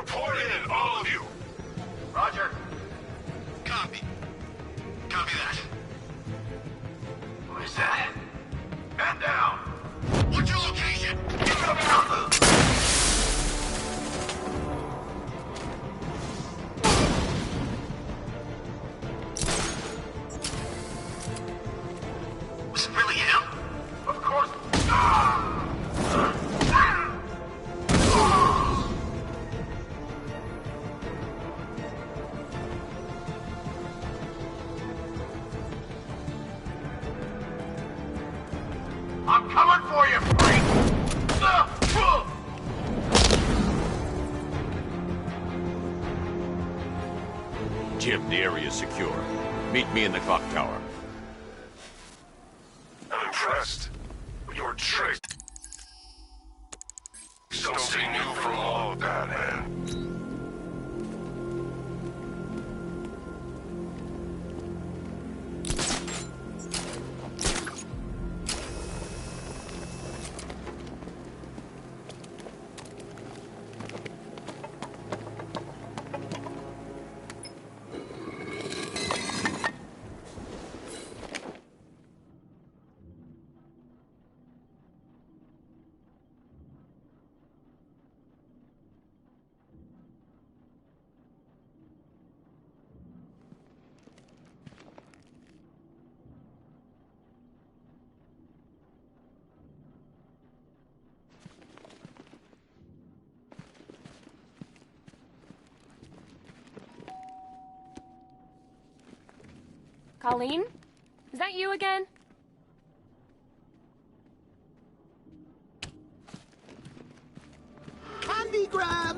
Report in, all of you. Roger. Copy. Copy that. What is that? Man down! What's your location? Coming out! Was it really him? Of course. I'm coming for you, freak! Jim, the area's secure. Meet me in the clock tower. I'm impressed. Your trick. Don't stay new from all of that, man. Colleen? Is that you again? Candygram!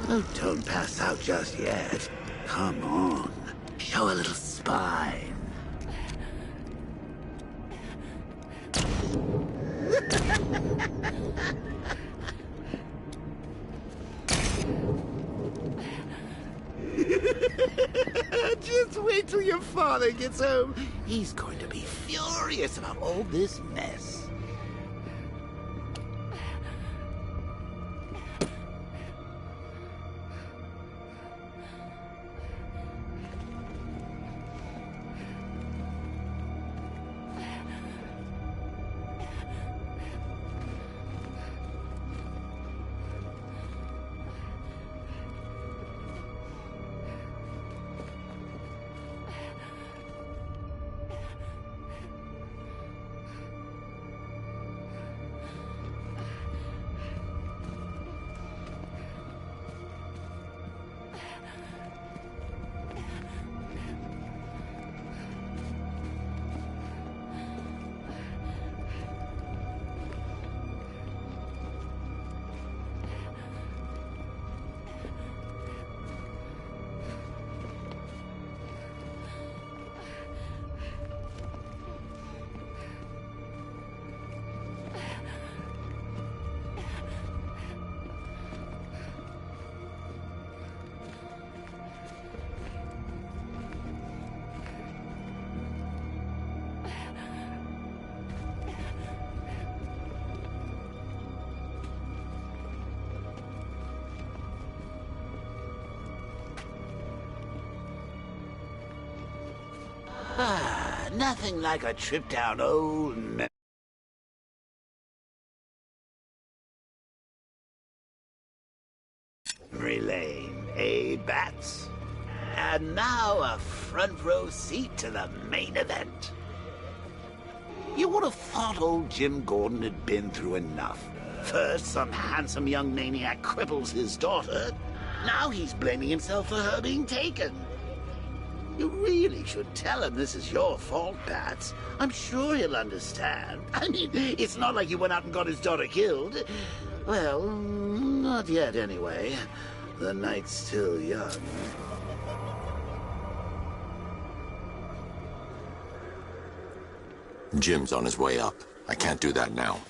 Oh, don't pass out just yet. Come on. Show a little spine. Just wait till your father gets home. He's going to be furious about all this mess. Nothing like a trip down old memory lane, eh, Bats? And now a front row seat to the main event. You would have thought old Jim Gordon had been through enough. First, some handsome young maniac cripples his daughter. Now he's blaming himself for her being taken. You really should tell him this is your fault, Bats. I'm sure he'll understand. I mean, it's not like you went out and got his daughter killed. Well, not yet anyway. The night's still young. Jim's on his way up. I can't do that now.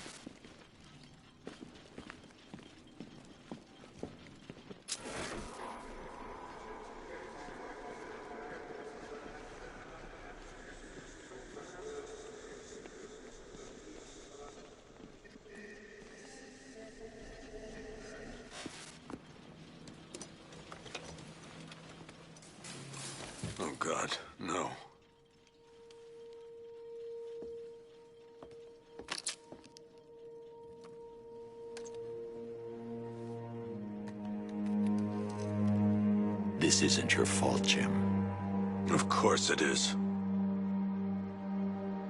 This isn't your fault, Jim. Of course it is.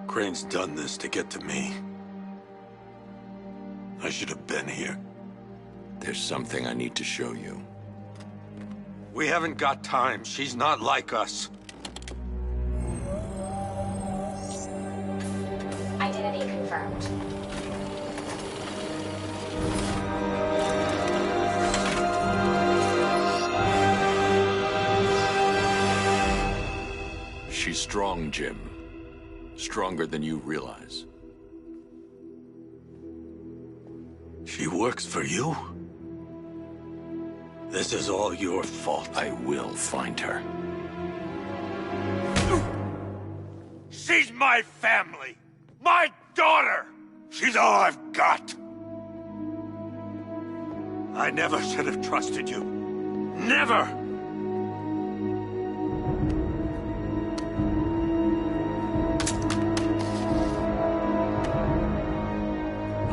Crane's done this to get to me. I should have been here. There's something I need to show you. We haven't got time. She's not like us. Identity confirmed. She's strong, Jim. Stronger than you realize. She works for you? This is all your fault. I will find her. She's my family! My daughter! She's all I've got! I never should have trusted you. Never!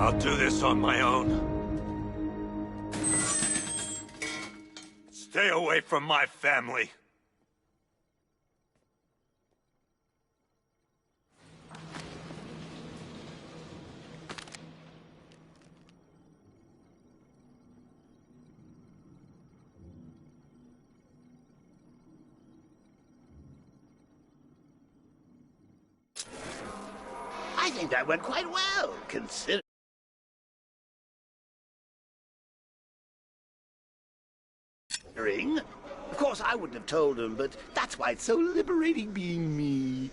I'll do this on my own. Stay away from my family. I think that went quite well, considering. Of course, I wouldn't have told him, but that's why it's so liberating being me.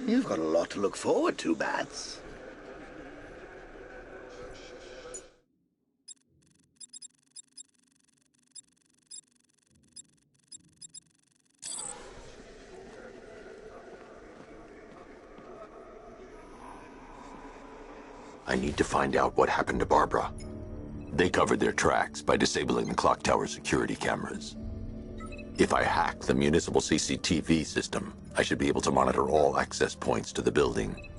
You've got a lot to look forward to, Bats. I need to find out what happened to Barbara. They covered their tracks by disabling the clock tower security cameras. If I hack the municipal CCTV system, I should be able to monitor all access points to the building.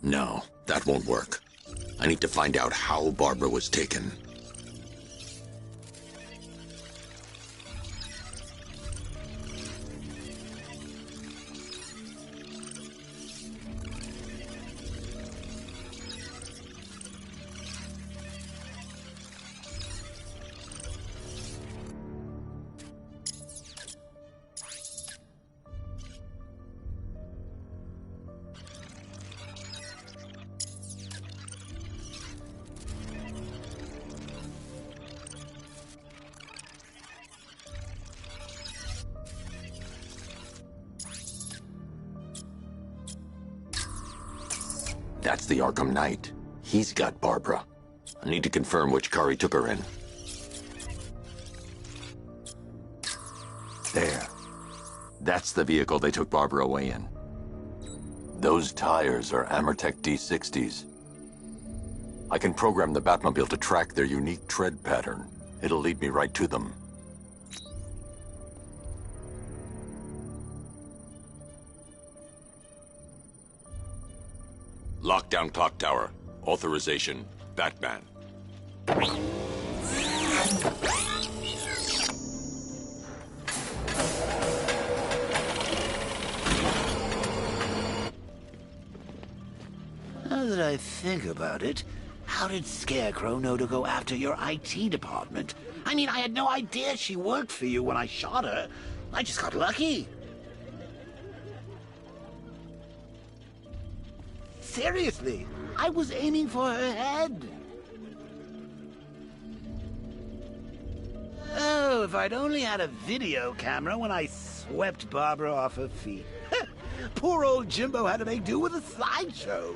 No, that won't work. I need to find out how Barbara was taken. That's the Arkham Knight. He's got Barbara. I need to confirm which car he took her in. There. That's the vehicle they took Barbara away in. Those tires are Amertech D60s. I can program the Batmobile to track their unique tread pattern. It'll lead me right to them. Lockdown clock tower. Authorization, Batman. Now that I think about it, how did Scarecrow know to go after your IT department? I mean, I had no idea she worked for you when I shot her. I just got lucky. Seriously, I was aiming for her head. Oh, if I'd only had a video camera when I swept Barbara off her feet. Poor old Jimbo had to make do with a slideshow.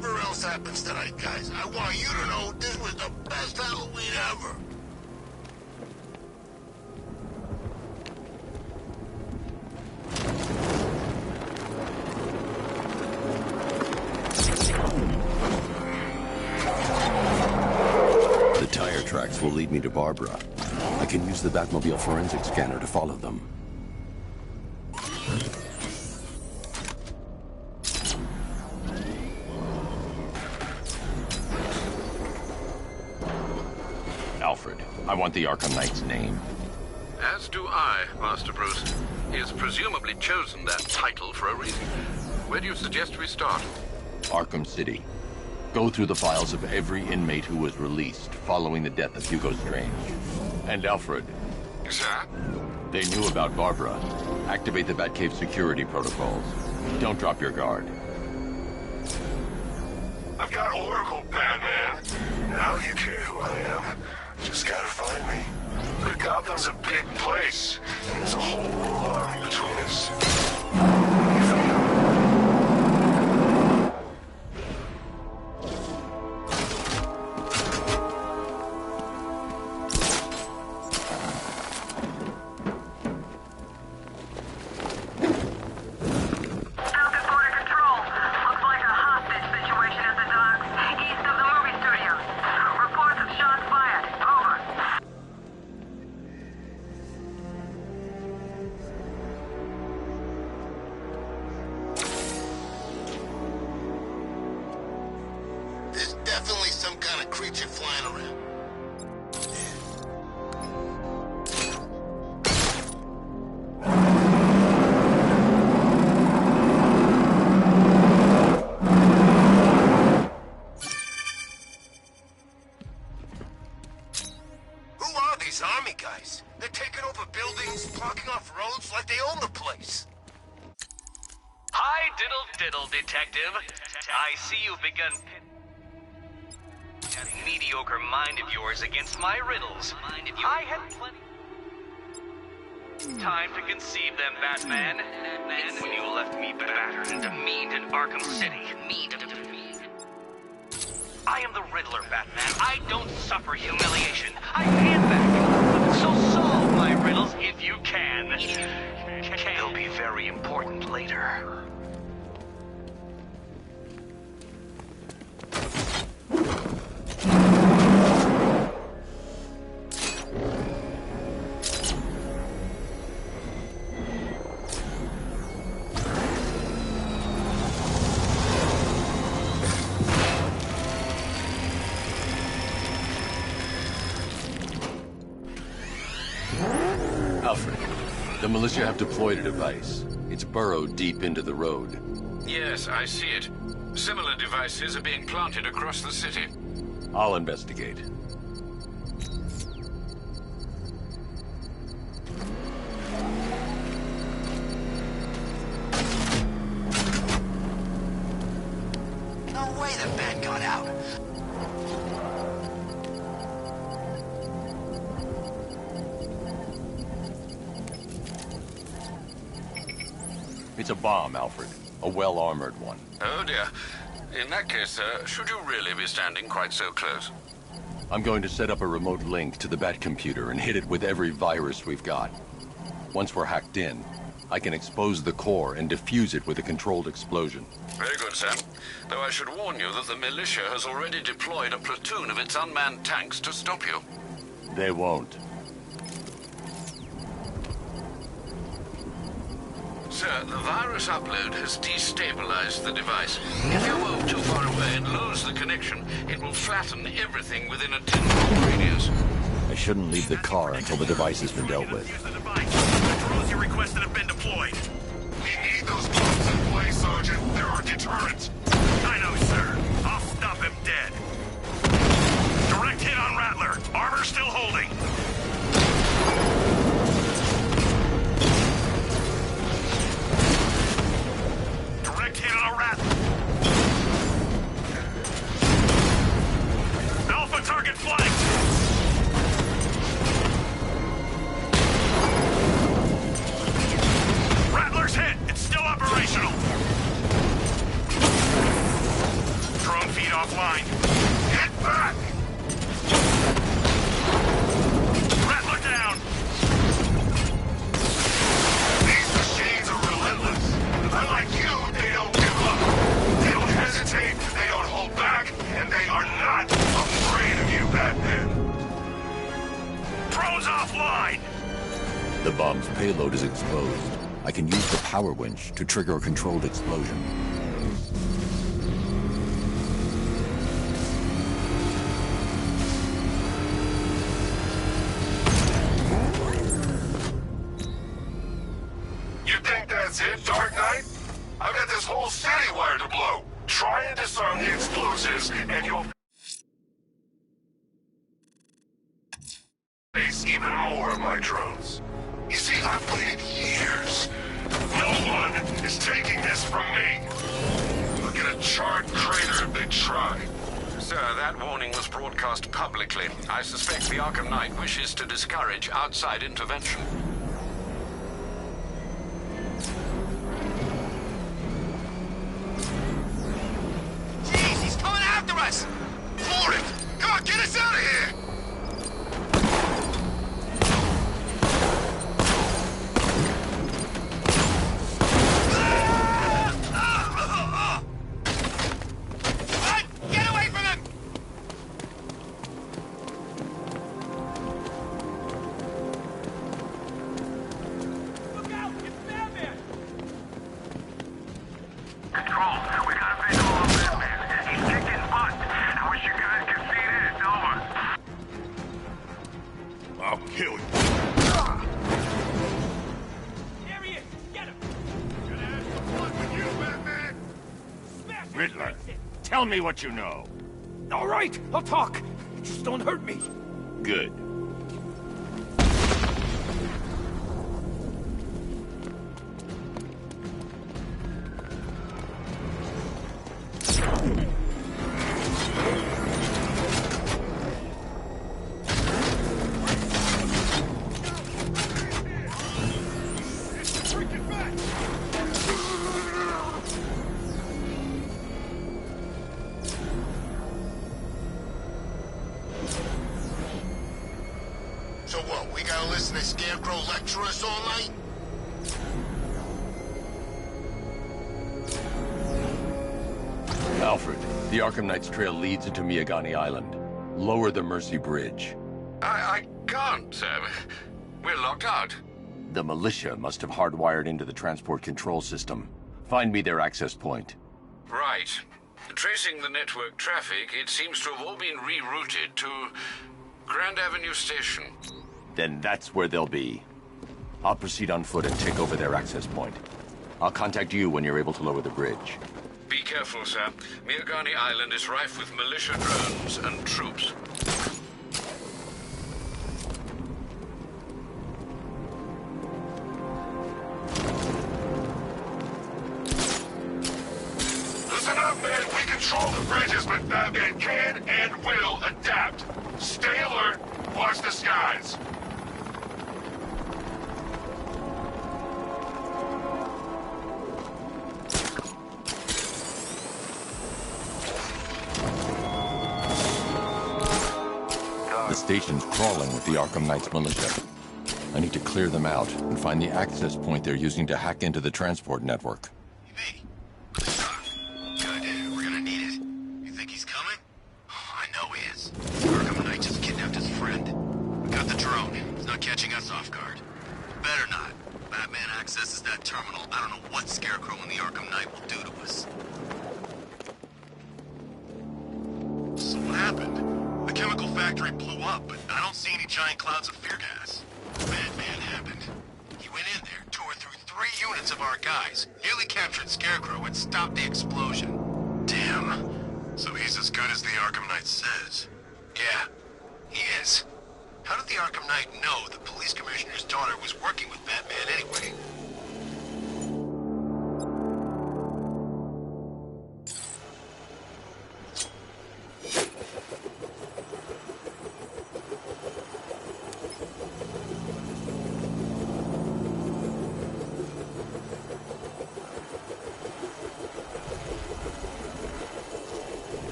whatever else happens tonight, guys, I want you to know this was the best Halloween ever. The tire tracks will lead me to Barbara. I can use the Batmobile forensic scanner to follow them. Alfred, I want the Arkham Knight's name. As do I, Master Bruce. He has presumably chosen that title for a reason. Where do you suggest we start? Arkham City. Go through the files of every inmate who was released following the death of Hugo Strange. And Alfred, Sir? they knew about Barbara. Activate the Batcave security protocols. Don't drop your guard. I've got Oracle, Batman. Now you care who I am. Just gotta find me. But Gotham's a big place, and there's a whole army between us. There's definitely some kind of creature flying around. Who are these army guys? They're taking over buildings, blocking off roads like they own the place. Hi, diddle, detective. I see you've begun that mediocre mind of yours against my riddles. I had plenty time to conceive them, Batman. When you left me battered and demeaned in Arkham City. I am the Riddler, Batman. I don't suffer humiliation. I hand back. So solve my riddles if you can. They'll be very important later. Alfred, the militia have deployed a device. It's burrowed deep into the road. Yes, I see it. Similar devices are being planted across the city. I'll investigate. No way the bat got out. It's a bomb, Alfred. A well-armored one. Oh dear. In that case, should you really be standing quite so close? I'm going to set up a remote link to the Bat computer and hit it with every virus we've got. Once we're hacked in, I can expose the core and defuse it with a controlled explosion. Very good, Sam. Though I should warn you that the militia has already deployed a platoon of its unmanned tanks to stop you. They won't. Sir, the virus upload has destabilized the device. If you move too far away and lose the connection, it will flatten everything within a 10-mile radius. I shouldn't leave the car until the device has been dealt with. The drones you requested have been deployed. We need those bombs in place, Sergeant. They're our deterrent. I know, sir. I'll stop him dead. Direct hit on Rattler. Armor still holding. Direct hit on a Rattler. Alpha target flanked. Rattler's hit. It's still operational. back! Rattler down! These machines are relentless. Unlike you, they don't give up. They don't hesitate, they don't hold back, and they are not afraid of you, Batman. Drone's offline! The bomb's payload is exposed. I can use the power winch to trigger a controlled explosion. You think that's it, Dark Knight? I've got this whole city wired to blow. Try and disarm the explosives, and you'll face even more of my drones. You see, I've waited years. No one is taking this from me. Look at a charred crater if they try. Sir, that warning was broadcast publicly. I suspect the Arkham Knight wishes to discourage outside intervention. Jeez, he's coming after us! For it! Come on, get us out of here! Get away from him! Look out! It's Batman! Control, we got a visual on Batman. He's kicking butt. I wish you guys could see this. Over. I'll kill you. There he is! Get him! Gonna have some fun with you, Batman. Smash him! Riddler, tell me what you know. All right, I'll talk. Just don't hurt me. Good. So what, we gotta listen to Scarecrow lecture us all night? Alfred, the Arkham Knight's trail leads into Miagani Island. Lower the Mercy Bridge. I can't, sir. We're locked out. The militia must have hardwired into the transport control system. Find me their access point. Right. Tracing the network traffic, it seems to have all been rerouted to Grand Avenue Station. Then that's where they'll be. I'll proceed on foot and take over their access point. I'll contact you when you're able to lower the bridge. Be careful, sir. Miagani Island is rife with militia drones and troops. Listen up, man. We control the bridges, but Batman can and will adapt. Stay alert. Watch the skies. The station's crawling with the Arkham Knight's militia. I need to clear them out and find the access point they're using to hack into the transport network. Hey. Good, we're gonna need it. You think he's coming? I know he is. Arkham Knight just kidnapped his friend. We got the drone. He's not catching us off guard. Better not. Batman accesses that terminal. I don't know what Scarecrow and the Arkham Knight will do to us. So what happened? The chemical factory blew up, but I don't see any giant clouds of fear gas. Batman happened. He went in there, tore through 3 units of our guys, nearly captured Scarecrow, and stopped the explosion. Damn. So he's as good as the Arkham Knight says. Yeah, he is. How did the Arkham Knight know the police commissioner's daughter was working with Batman anyway?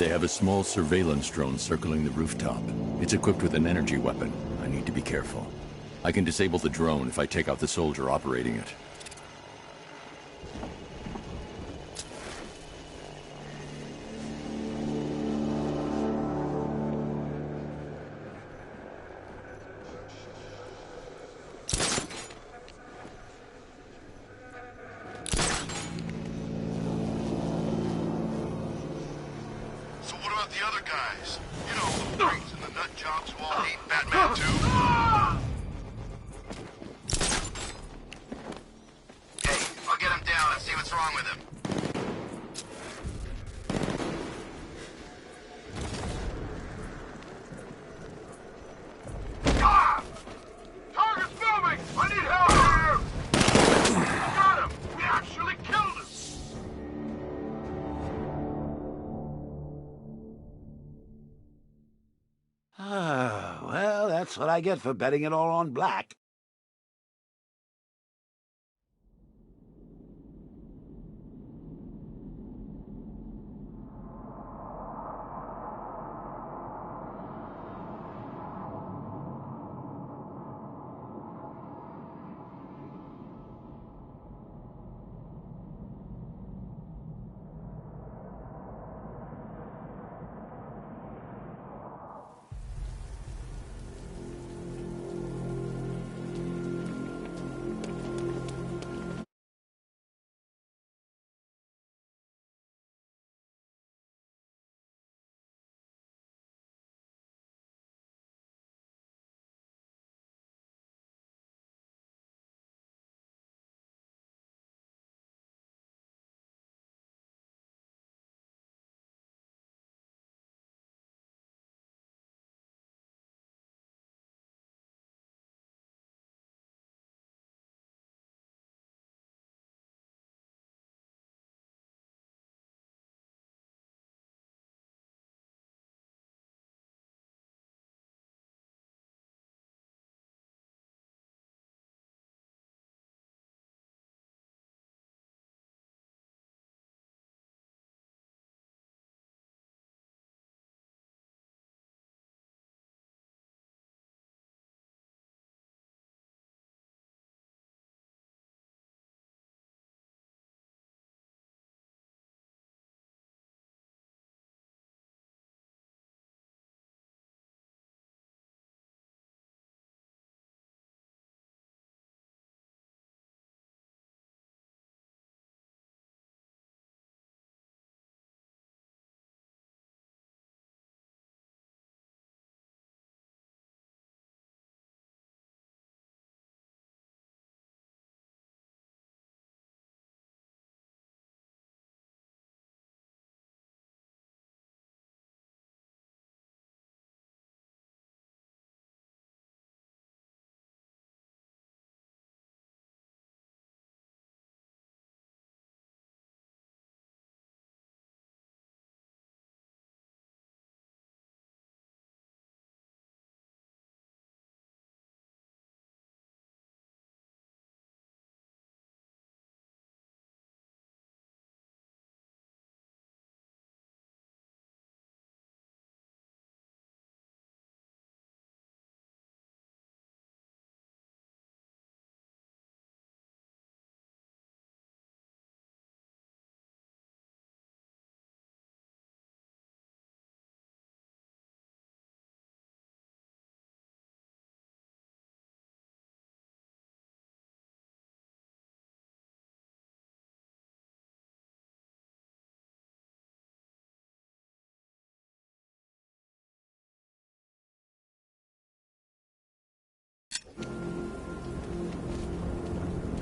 They have a small surveillance drone circling the rooftop. It's equipped with an energy weapon. I need to be careful. I can disable the drone if I take out the soldier operating it. So what about the other guys? You know, the freaks and the nut jobs who all hate Batman too? Hey, I'll get him down and see what's wrong with him. Ah! Target's moving! I need help here! Got him! We actually killed him! Ah, well, that's what I get for betting it all on black.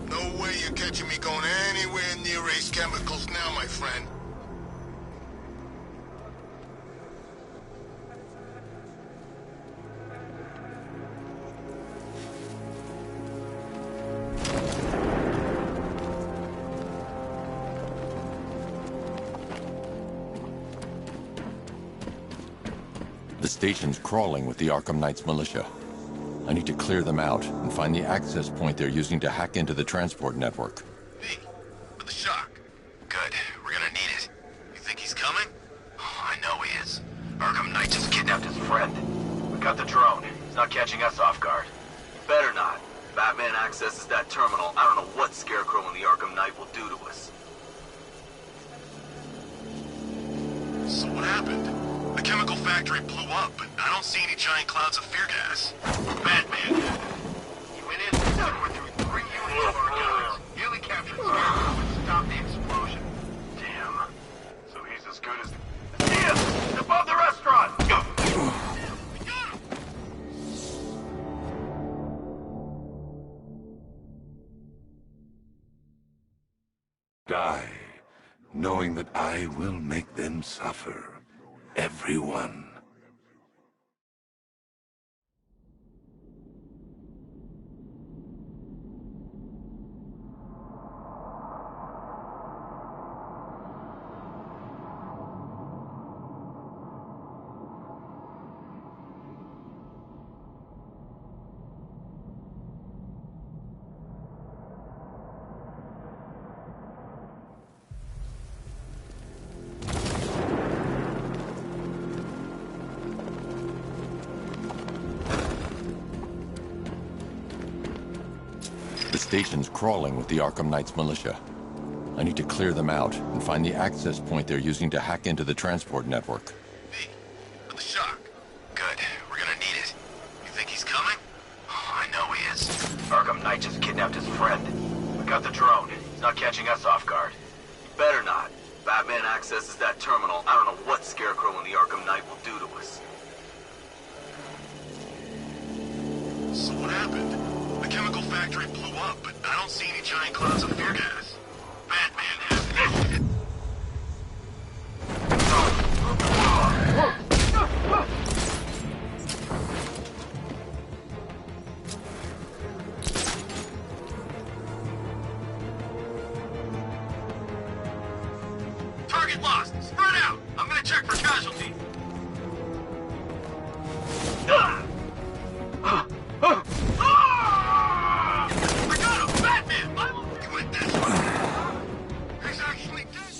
No way you're catching me going anywhere near Ace Chemicals now, my friend. The station's crawling with the Arkham Knight's militia. I need to clear them out and find the access point they're using to hack into the transport network. Hey, for the shock. Good. We're gonna need it. You think he's coming? Oh, I know he got the drone. He's not catching us off guard. Better not. Batman accesses that terminal. I don't know what Scarecrow and the Arkham Knight will do to us. So what happened? The chemical factory blew up, but I don't see any giant clouds of fear gas. Batman. He went in and tore through 3 units of our guys. Nearly captured Scarecrow and stopped the explosion. Damn. So he's as good as... See him! He's above the restaurant! Go! We got him! Die, knowing that I will make them suffer. Everyone. The station's crawling with the Arkham Knight's militia. I need to clear them out and find the access point they're using to hack into the transport network. Hey, with the shock. Good. We're gonna need it. You think he's coming? Oh, I know he is. Arkham Knight just kidnapped his friend. We got the drone. He's not catching us off guard. He better not. Batman accesses that terminal. I don't know what Scarecrow and the Arkham Knight will do to us. So what happened? The chemical factory blew up, but I don't see any giant clouds of fear gas. Batman has it. Target lost. Spread out. I'm gonna check for casualties. I got him! Batman! He went this way. He's actually dead.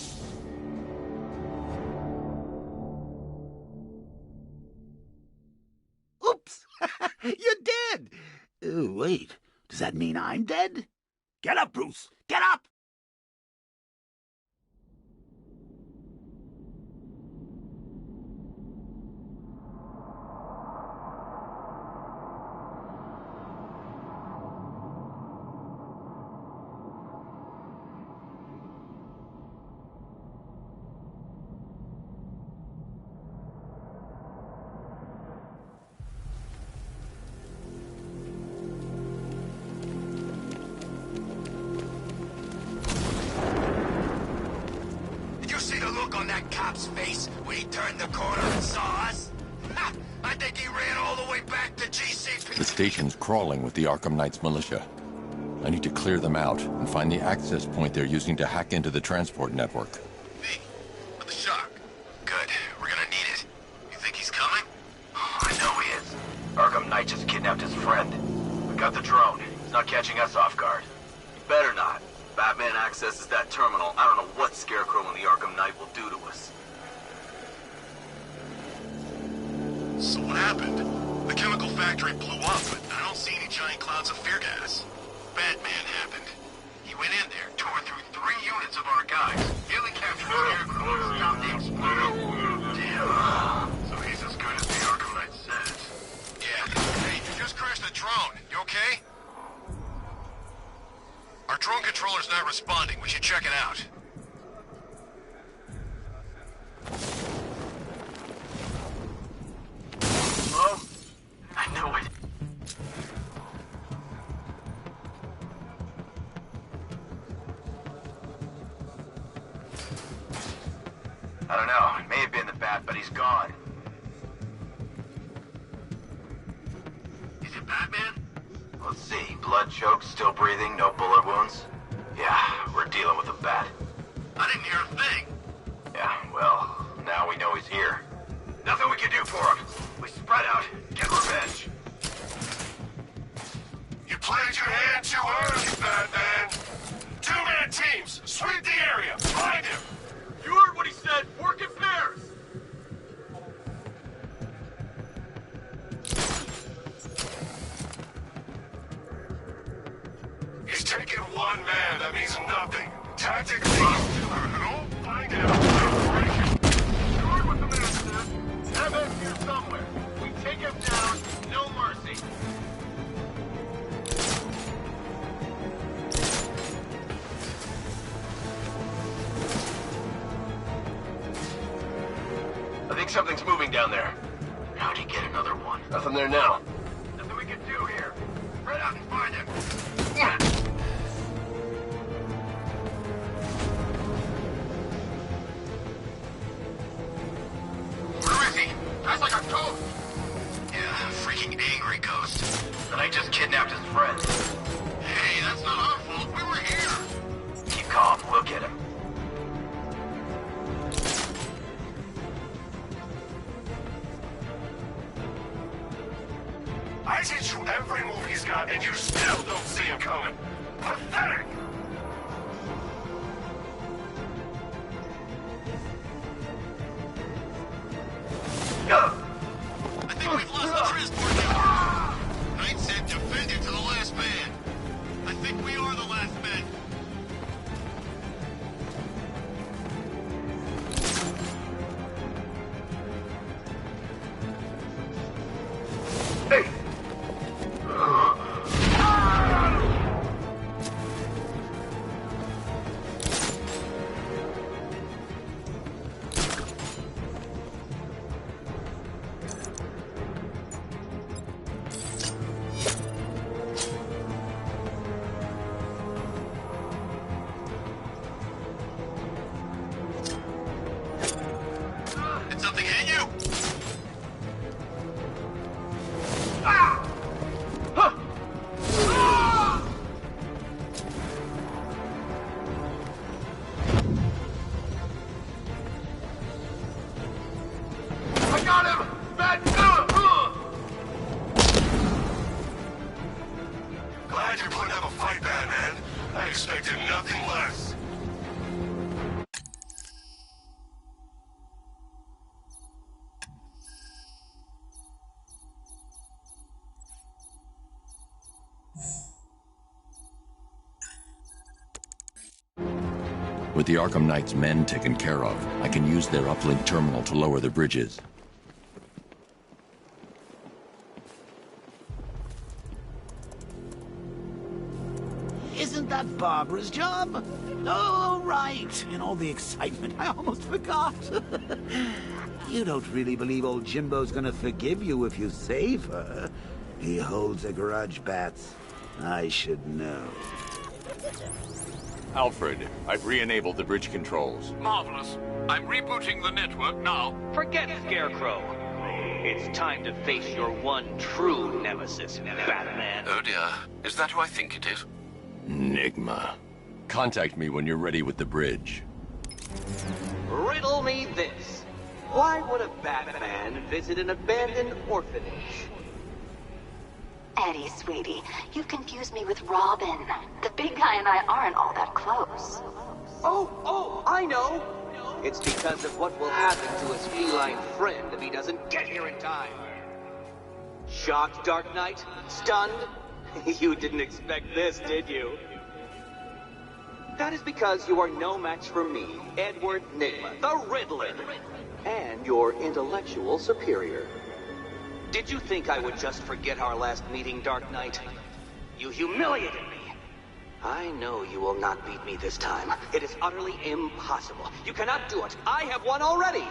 Oops! You're dead! Wait, does that mean I'm dead? Get up, Bruce! Get up! On that cop's face when he turned the corner and saw us? Ha! I think he ran all the way back to GCP. The station's crawling with the Arkham Knight's militia. I need to clear them out and find the access point they're using to hack into the transport network. Hey, with the shock. Good. We're gonna need it. You think he's coming? Oh, I know he is. Arkham Knight just kidnapped his friend. We got the drone. He's not catching us off guard. He better not. Batman accesses that terminal. I don't know what Scarecrow and the Arkham Knight will do to us. So what happened? The chemical factory blew up, but I don't see any giant clouds of fear gas. Batman happened. He went in there, tore through 3 units of our guys, nearly captured Scarecrow and stopped the explosion. Damn. So he's as good as the Arkham Knight says. Yeah. Hey, you just crashed the drone. You okay? Our drone controller's not responding. We should check it out. Hello? I knew it. I don't know. It may have been the Bat, but he's gone. Is it Batman? Let's see. Blood choked, still breathing, no bullet wounds. Yeah, we're dealing with a Bat. I didn't hear a thing. Yeah, well, now we know he's here. Nothing we can do for him. We spread out, get revenge. You played your hand too early, Batman. 2-man teams, sweep the area, find him. You heard what he said. Work in pairs. taken one man, that means nothing. Tactically, find out. Guard with the master. Have him here somewhere. We take him down, no mercy. I think something's moving down there. How'd he get another one? Nothing there now. Nothing we can do here. Spread out and find him. Where is he? That's like a ghost. Yeah, freaking angry ghost. And I just kidnapped his friend. Hey, that's not our fault. We were here. Keep calm. We'll get him. I teach you every move he's got, and you still don't see him coming. Pathetic! I think we've lost the transport now. Knight said defend it to the last man. I think we are the last men. Hey! Did something hit you? I got him! Glad you're putting up a fight, Batman. I expected nothing less. With the Arkham Knight's men taken care of, I can use their uplink terminal to lower the bridges. Isn't that Barbara's job? Oh, right. In all the excitement, I almost forgot. You don't really believe old Jimbo's gonna forgive you if you save her. He holds a grudge, Bats. I should know. Alfred, I've re-enabled the bridge controls. Marvelous. I'm rebooting the network now. Forget Scarecrow. It's time to face your one true nemesis, Batman. Oh dear. Is that who I think it is? Enigma. Contact me when you're ready with the bridge. Riddle me this. Why would a Batman visit an abandoned orphanage? Eddie, sweetie, you've confused me with Robin. The big guy and I aren't all that close. Oh, I know. It's because of what will happen to his feline friend if he doesn't get here in time. Shocked, Dark Knight? Stunned? You didn't expect this, did you? That is because you are no match for me, Edward Nigma, the Riddler, and your intellectual superior. Did you think I would just forget our last meeting, Dark Knight? You humiliated me. I know you will not beat me this time. It is utterly impossible. You cannot do it. I have won already.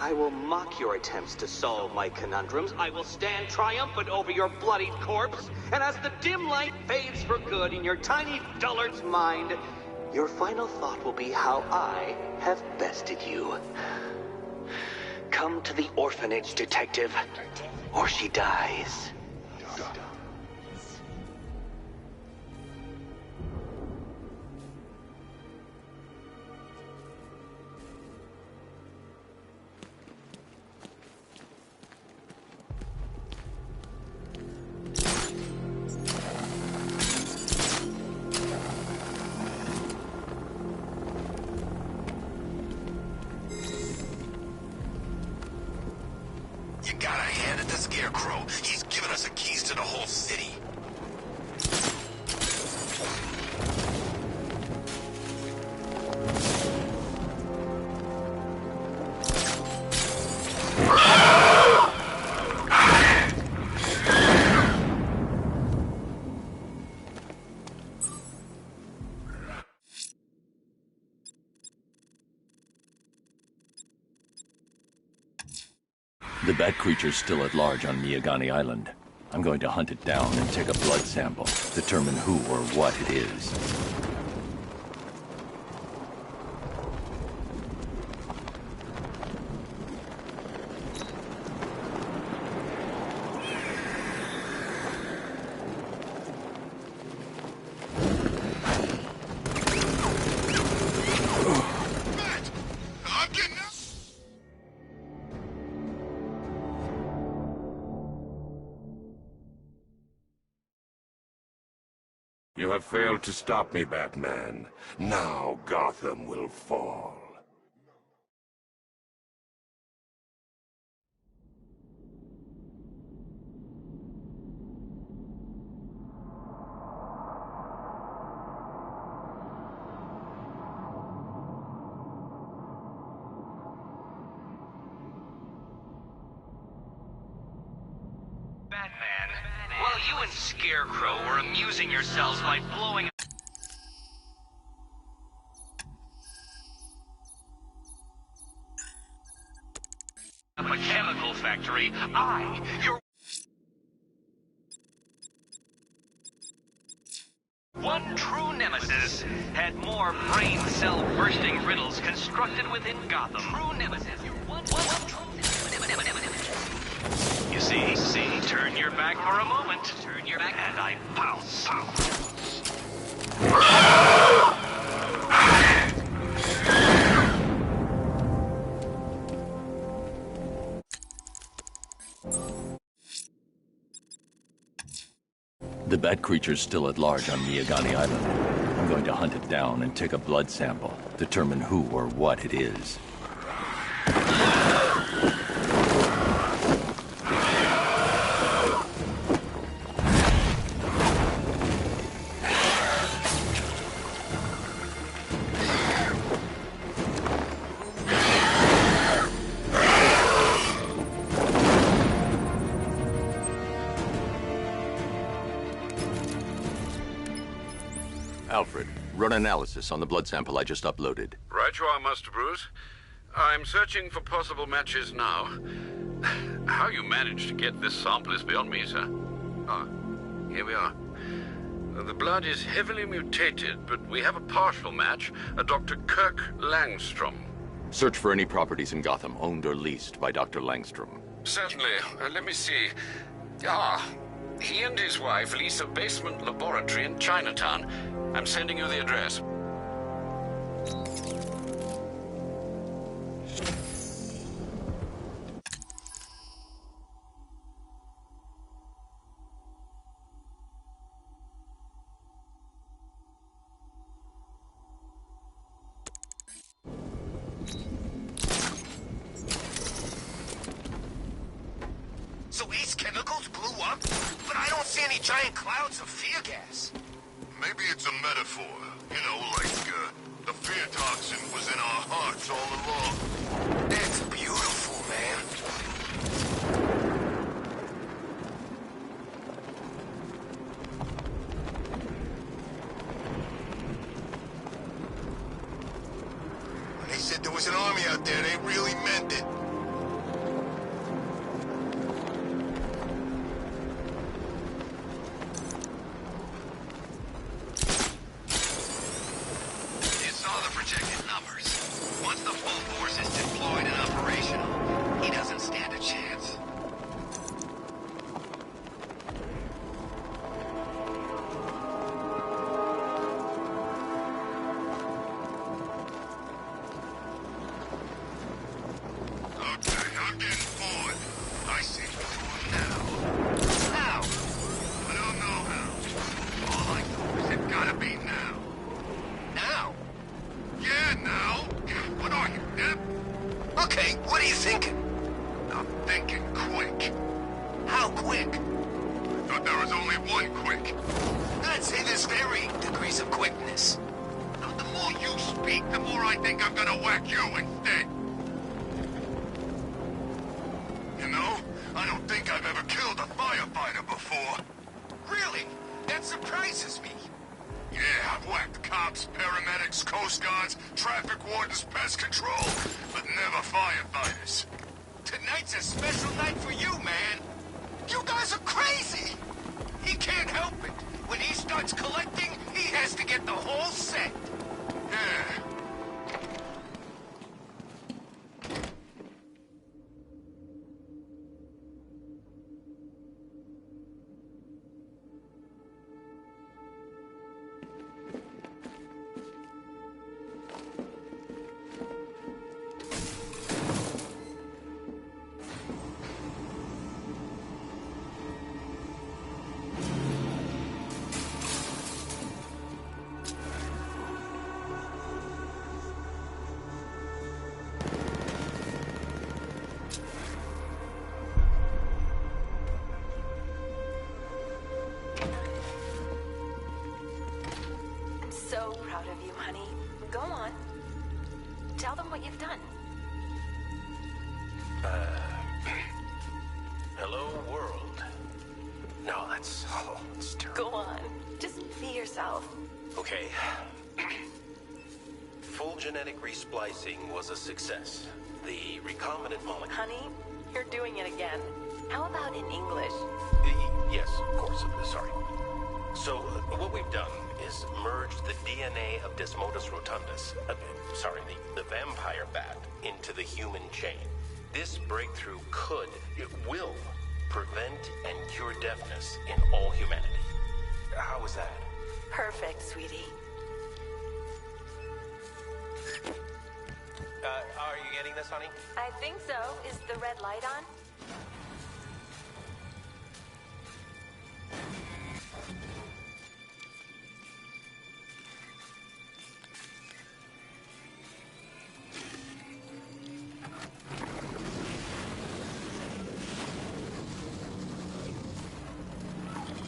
I will mock your attempts to solve my conundrums. I will stand triumphant over your bloodied corpse. And as the dim light fades for good in your tiny dullard's mind, your final thought will be how I have bested you. Come to the orphanage, detective, or she dies. You gotta hand it to Scarecrow. He's given us the keys to the whole city. The bat creature's still at large on Miyagani Island. I'm going to hunt it down and take a blood sample, determine who or what it is. You have failed to stop me, Batman. Now Gotham will fall. Batman, while you and Scarecrow were amusing yourselves by blowing up a chemical factory, your one true nemesis, had more brain cell bursting riddles constructed within Gotham. True nemesis. One true nemesis. You see, turn your back for a moment. Turn your back, and I pounce. The bat creature's still at large on Miyagani Island. I'm going to hunt it down and take a blood sample, determine who or what it is. Alfred, run analysis on the blood sample I just uploaded. Right you are, Master Bruce. I'm searching for possible matches now. How you managed to get this sample is beyond me, sir. Ah, here we are. The blood is heavily mutated, but we have a partial match, a Dr. Kirk Langstrom. Search for any properties in Gotham owned or leased by Dr. Langstrom. Certainly. Let me see. Ah, he and his wife lease a basement laboratory in Chinatown. I'm sending you the address. So Ace Chemicals blew up? But I don't see any giant clouds of fear gas. Maybe it's a metaphor. You know, like, the fear toxin was in our hearts all along. That's beautiful, man. When they said there was an army out there, they really meant it. Coast Guards, traffic wardens, pest control, but never firefighters. Tonight's It's a special night for you, man. You guys are crazy. He can't help it. When he starts collecting, he has to get the whole set. Yeah. So proud of you, honey. Go on. Tell them what you've done. Hello, world. No, that's terrible. Go on. Just be yourself. Okay. Full genetic resplicing was a success. The recombinant molecule... Honey, you're doing it again. How about in English? Yes, of course. Sorry. So, what we've done is merged the DNA of Desmodus rotundus, the vampire bat, into the human chain. This breakthrough will prevent and cure deafness in all humanity. How was that? Perfect, sweetie. Are you getting this, honey? I think so. Is the red light on?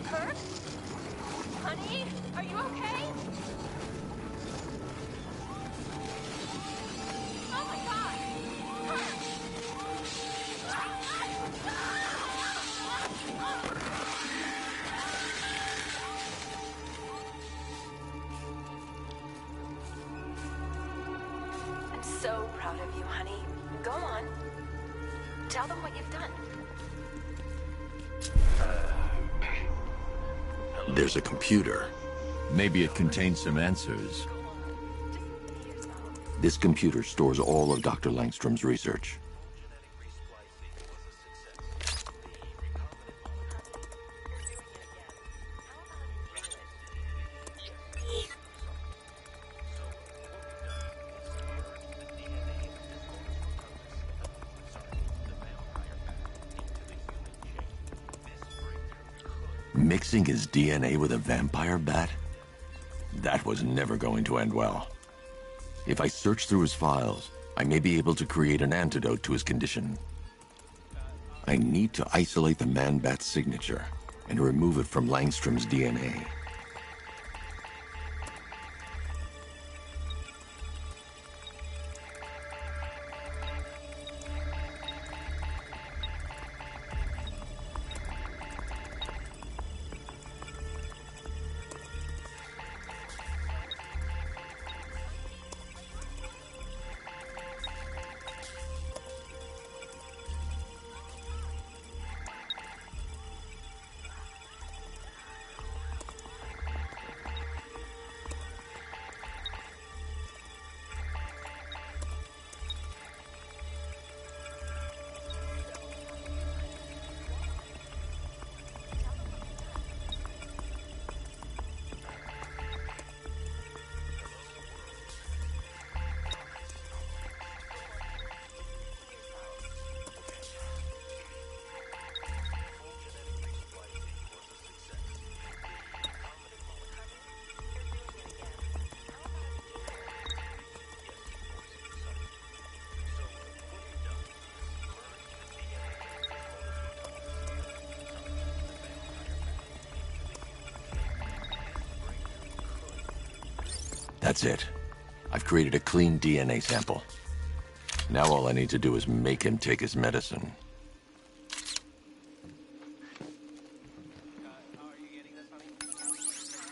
Kurt? Honey, are you okay? Oh my God! Kurt! I'm so proud of you, honey. Go on. Tell them what you've done. There's a computer. Maybe it contains some answers. This computer stores all of Dr. Langstrom's research. Mixing his DNA with a vampire bat? That was never going to end well. If I search through his files, I may be able to create an antidote to his condition. I need to isolate the man-bat's signature and remove it from Langstrom's DNA. That's it. I've created a clean DNA sample. Now all I need to do is make him take his medicine.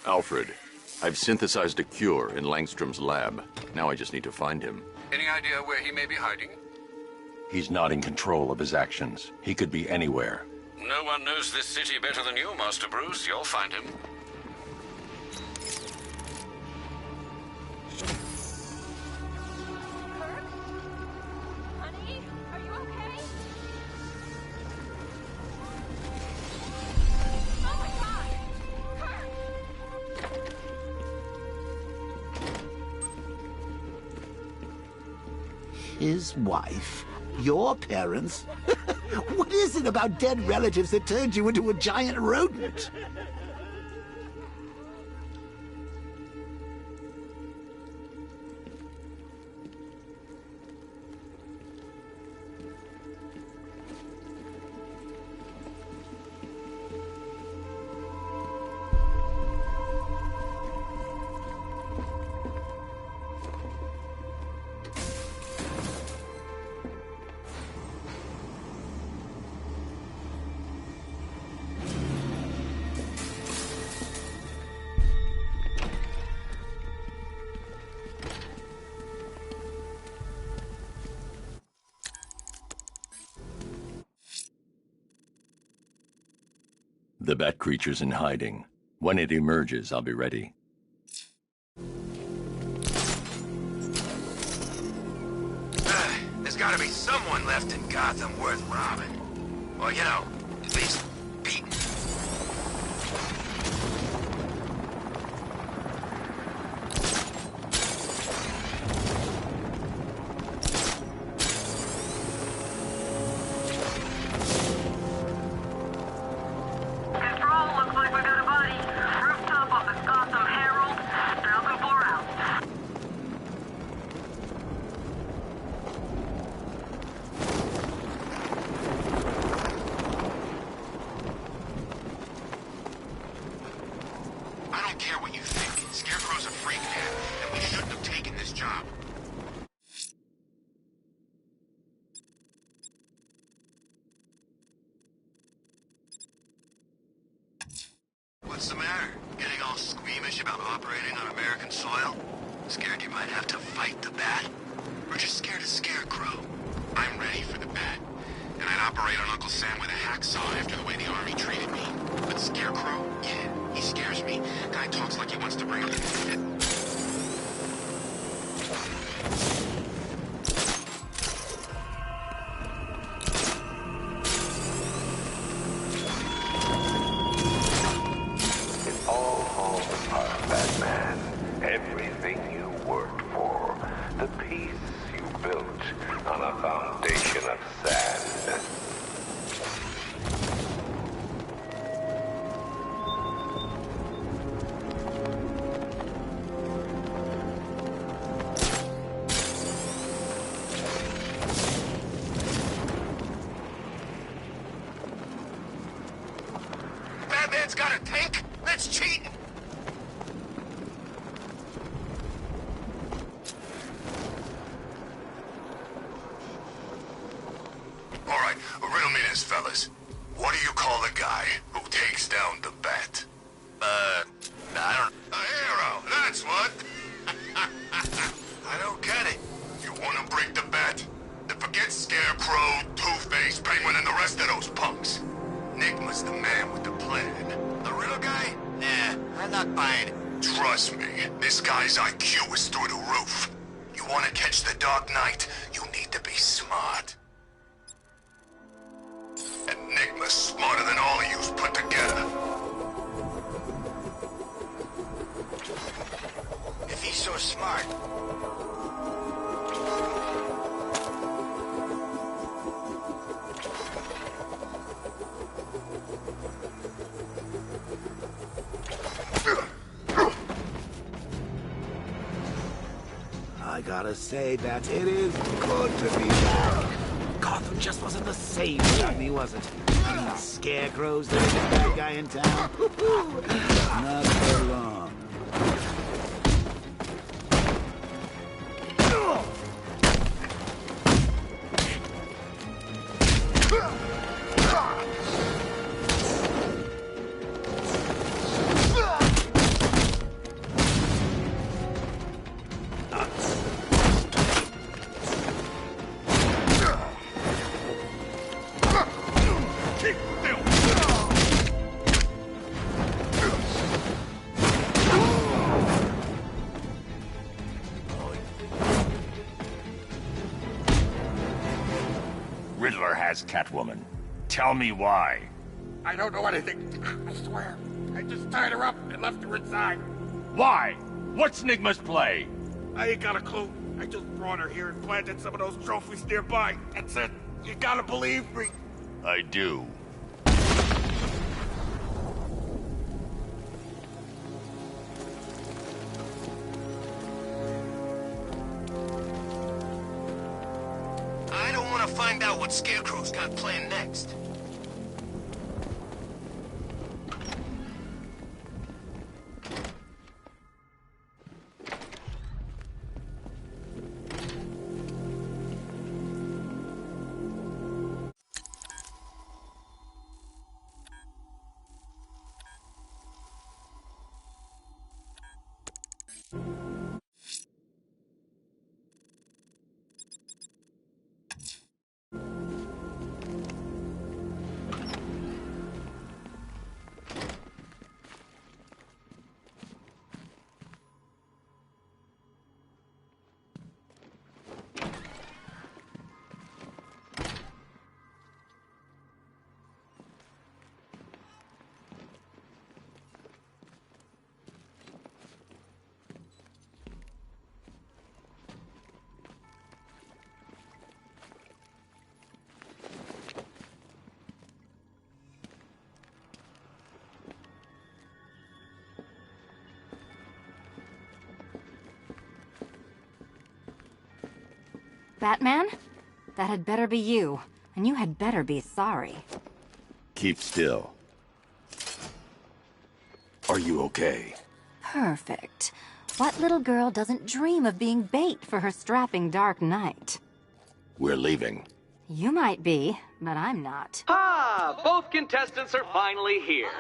Alfred, I've synthesized a cure in Langstrom's lab. Now I just need to find him. Any idea where he may be hiding? He's not in control of his actions. He could be anywhere. No one knows this city better than you, Master Bruce. You'll find him. Honey, are you okay? Oh my God! Kirk! His wife? Your parents? What is it about dead relatives that turned you into a giant rodent? The bat creature's in hiding. When it emerges, I'll be ready. There's gotta be someone left in Gotham worth robbing. Or, you know, at least beating. What's the matter? Getting all squeamish about operating on American soil? Scared you might have to fight the Bat? Or just scared of Scarecrow? I'm ready for the Bat. And I'd operate on Uncle Sam with a hacksaw after the way the Army treated me. But Scarecrow? Yeah, he scares me. Guy talks like he wants to bring up the... Batman's got a tank? That's cheating! Alright, riddle me this, fellas. What do you call the guy who takes down the Bat? I don't... A hero, that's what! I don't get it. You wanna break the Bat? Then forget Scarecrow, Two-Face, Penguin, and the rest of those punks. Enigma's the man with the plan. The riddle guy? Nah, I'm not buying it. Trust me, this guy's IQ is through the roof. You wanna catch the Dark Knight, you need to be smart. Enigma's smarter than all of yous put together. If he's so smart... I gotta say that it is good to be back. Gotham just wasn't the same without me, was it? Scarecrow's the biggest bad guy in town. Not for long. has, Catwoman. Tell me why. I don't know anything. I swear. I just tied her up and left her inside. Why? What's Nigma's play? I ain't got a clue. I just brought her here and planted some of those trophies nearby. That's it. You gotta believe me. I do. I don't want to find out what Scarecrow's got planned next. Batman? That had better be you, and you had better be sorry. Keep still. Are you okay? Perfect. What little girl doesn't dream of being bait for her strapping Dark Knight? We're leaving. You might be, but I'm not. Ah, both contestants are finally here.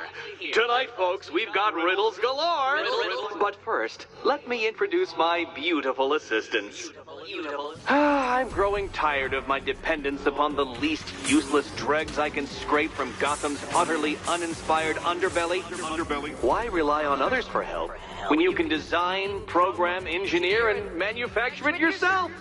Tonight, folks, we've got riddles galore. But first, let me introduce my beautiful assistants. I'm growing tired of my dependence upon the least useless dregs I can scrape from Gotham's utterly uninspired underbelly. Why rely on others for help when you can design, program, engineer, and manufacture it yourself?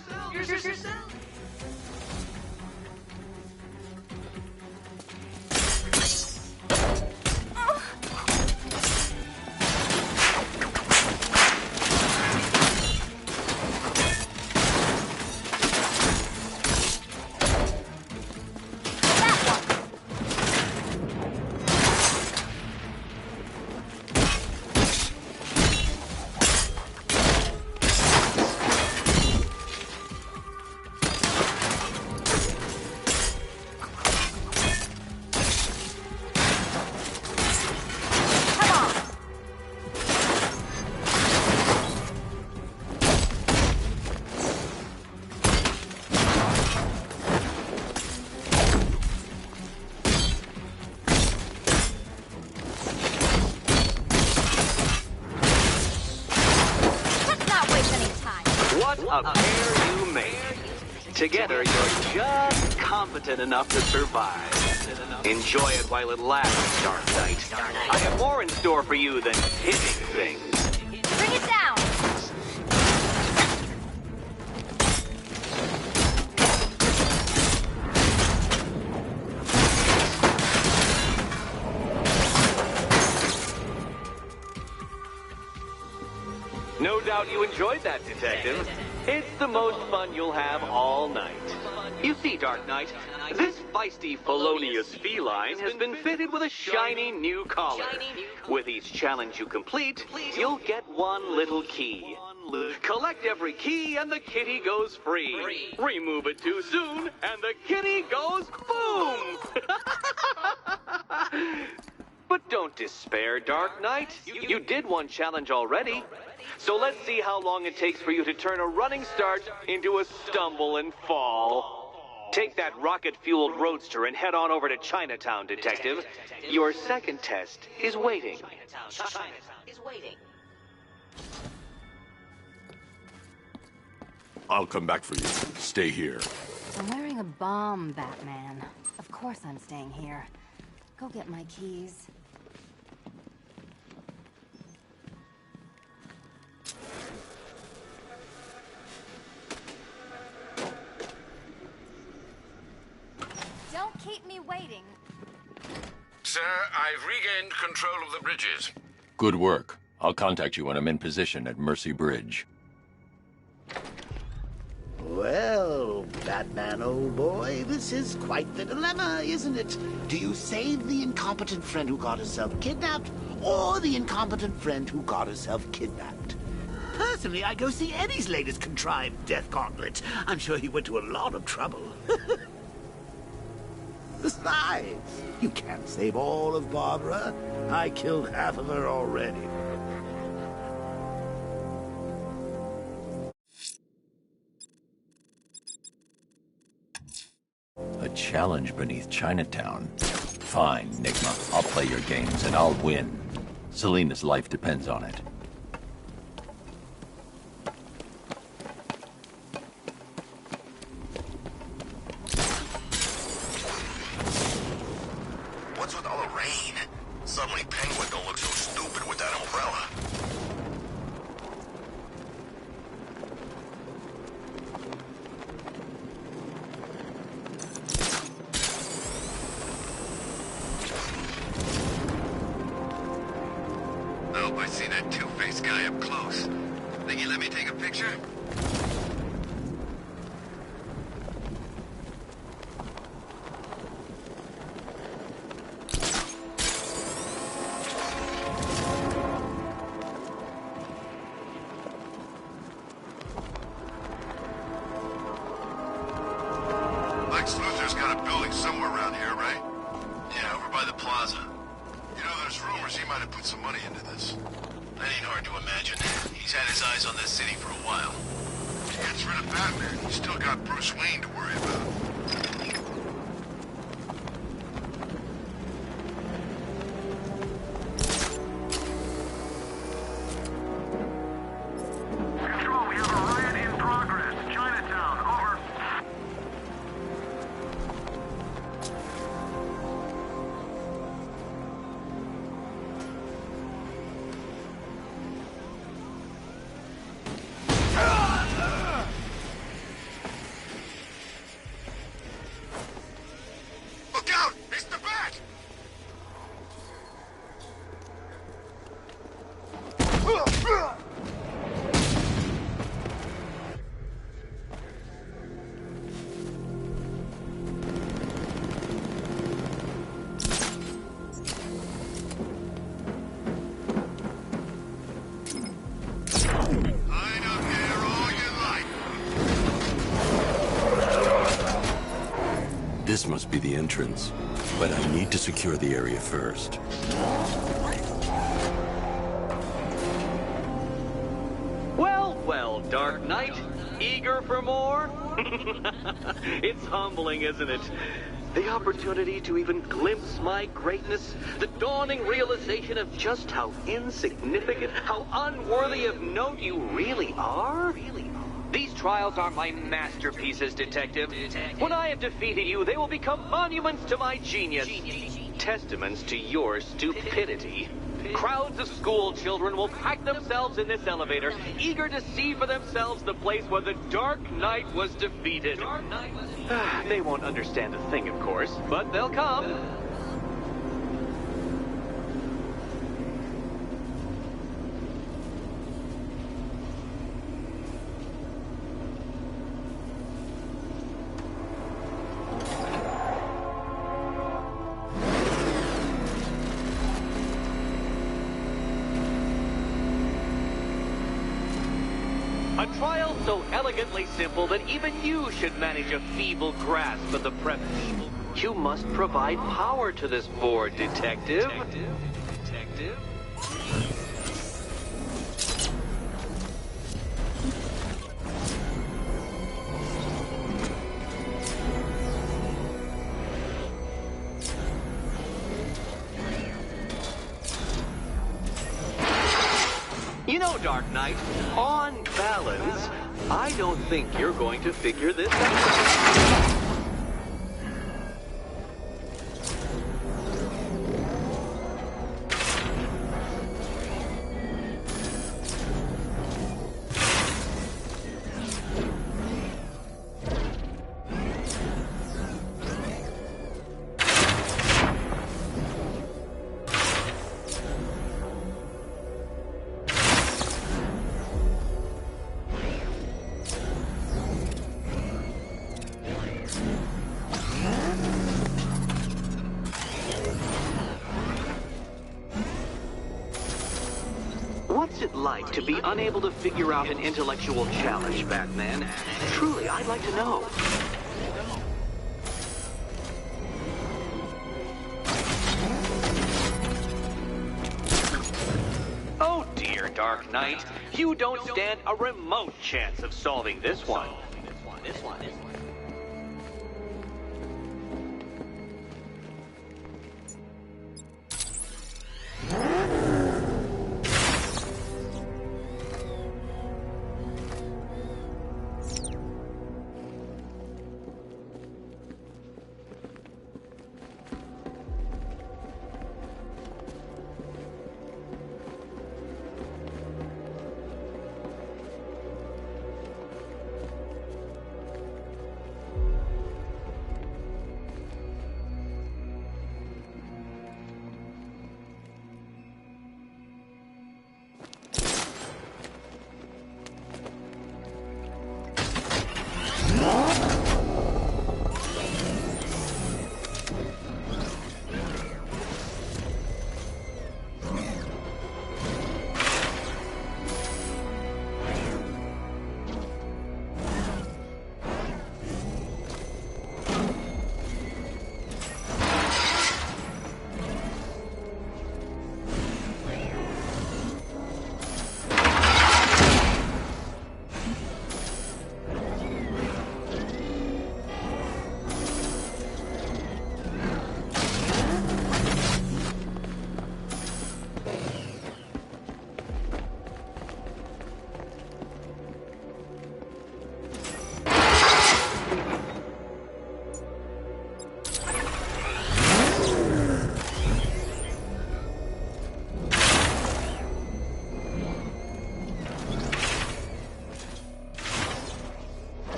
A pair you make. Together, you're just competent enough to survive. Enjoy it while it lasts, Dark Knight. I have more in store for you than hitting things. Bring it down! No doubt you enjoyed that, Detective. It's the most fun you'll have all night. You see, Dark Knight, this feisty, felonious feline has been fitted with a shiny new collar. With each challenge you complete, you'll get one little key. Collect every key and the kitty goes free. Remove it too soon and the kitty goes boom! But don't despair, Dark Knight. You did one challenge already. So let's see how long it takes for you to turn a running start into a stumble and fall. Take that rocket-fueled roadster and head on over to Chinatown, Detective. Your second test is waiting. I'll come back for you. Stay here. I'm wearing a bomb, Batman. Of course I'm staying here. Go get my keys. Don't waiting. Sir, I've regained control of the bridges. Good work. I'll contact you when I'm in position at Mercy Bridge. Well, Batman, old boy, this is quite the dilemma, isn't it? Do you save the incompetent friend who got herself kidnapped, or the incompetent friend who got herself kidnapped? Personally, I go see Eddie's latest contrived death gauntlet. I'm sure he went to a lot of trouble. Besides, you can't save all of Barbara. I killed half of her already. A challenge beneath Chinatown. Fine, Nigma. I'll play your games and I'll win. Selena's life depends on it. What's with all the rain? Suddenly Penguin don't look so stupid with that umbrella. Oh, I see that two-faced guy up close. Think you let me take a picture? Lex Luthor's got a building somewhere around here, right? Yeah, over by the plaza. You know, there's rumors he might have put some money into this. That ain't hard to imagine. He's had his eyes on this city for a while. If he gets rid of Batman, he's still got Bruce Wayne to worry about. Control, we have a riot in progress. Chinatown, over. Look out! It's the Bat! Hide up here all you like. This must be the entrance, but I need to secure the area first. Well, well, Dark Knight, eager for more? It's humbling, isn't it? The opportunity to even glimpse my greatness, the dawning realization of just how insignificant, how unworthy of note you really are. These trials are my masterpieces, Detective. When I have defeated you, they will become monuments to my genius, testaments to your stupidity. Crowds of school children will pack themselves in this elevator, eager to see for themselves the place where the Dark Knight was defeated. They won't understand a thing, of course, but they'll come. A trial so elegantly simple that even you should manage a feeble grasp of the premise. You must provide power to this board, Detective. Detective? You know, Dark Knight, on balance, I don't think you're going to figure this out. What's it like to be unable to figure out an intellectual challenge, Batman? Truly, I'd like to know. Oh dear, Dark Knight. You don't stand a remote chance of solving this one. This one.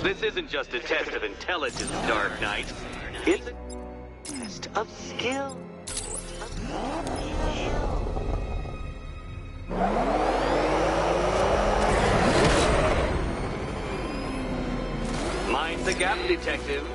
This isn't just a test of intelligence, Dark Knight. It's a test of skill. Mind the gap, detective.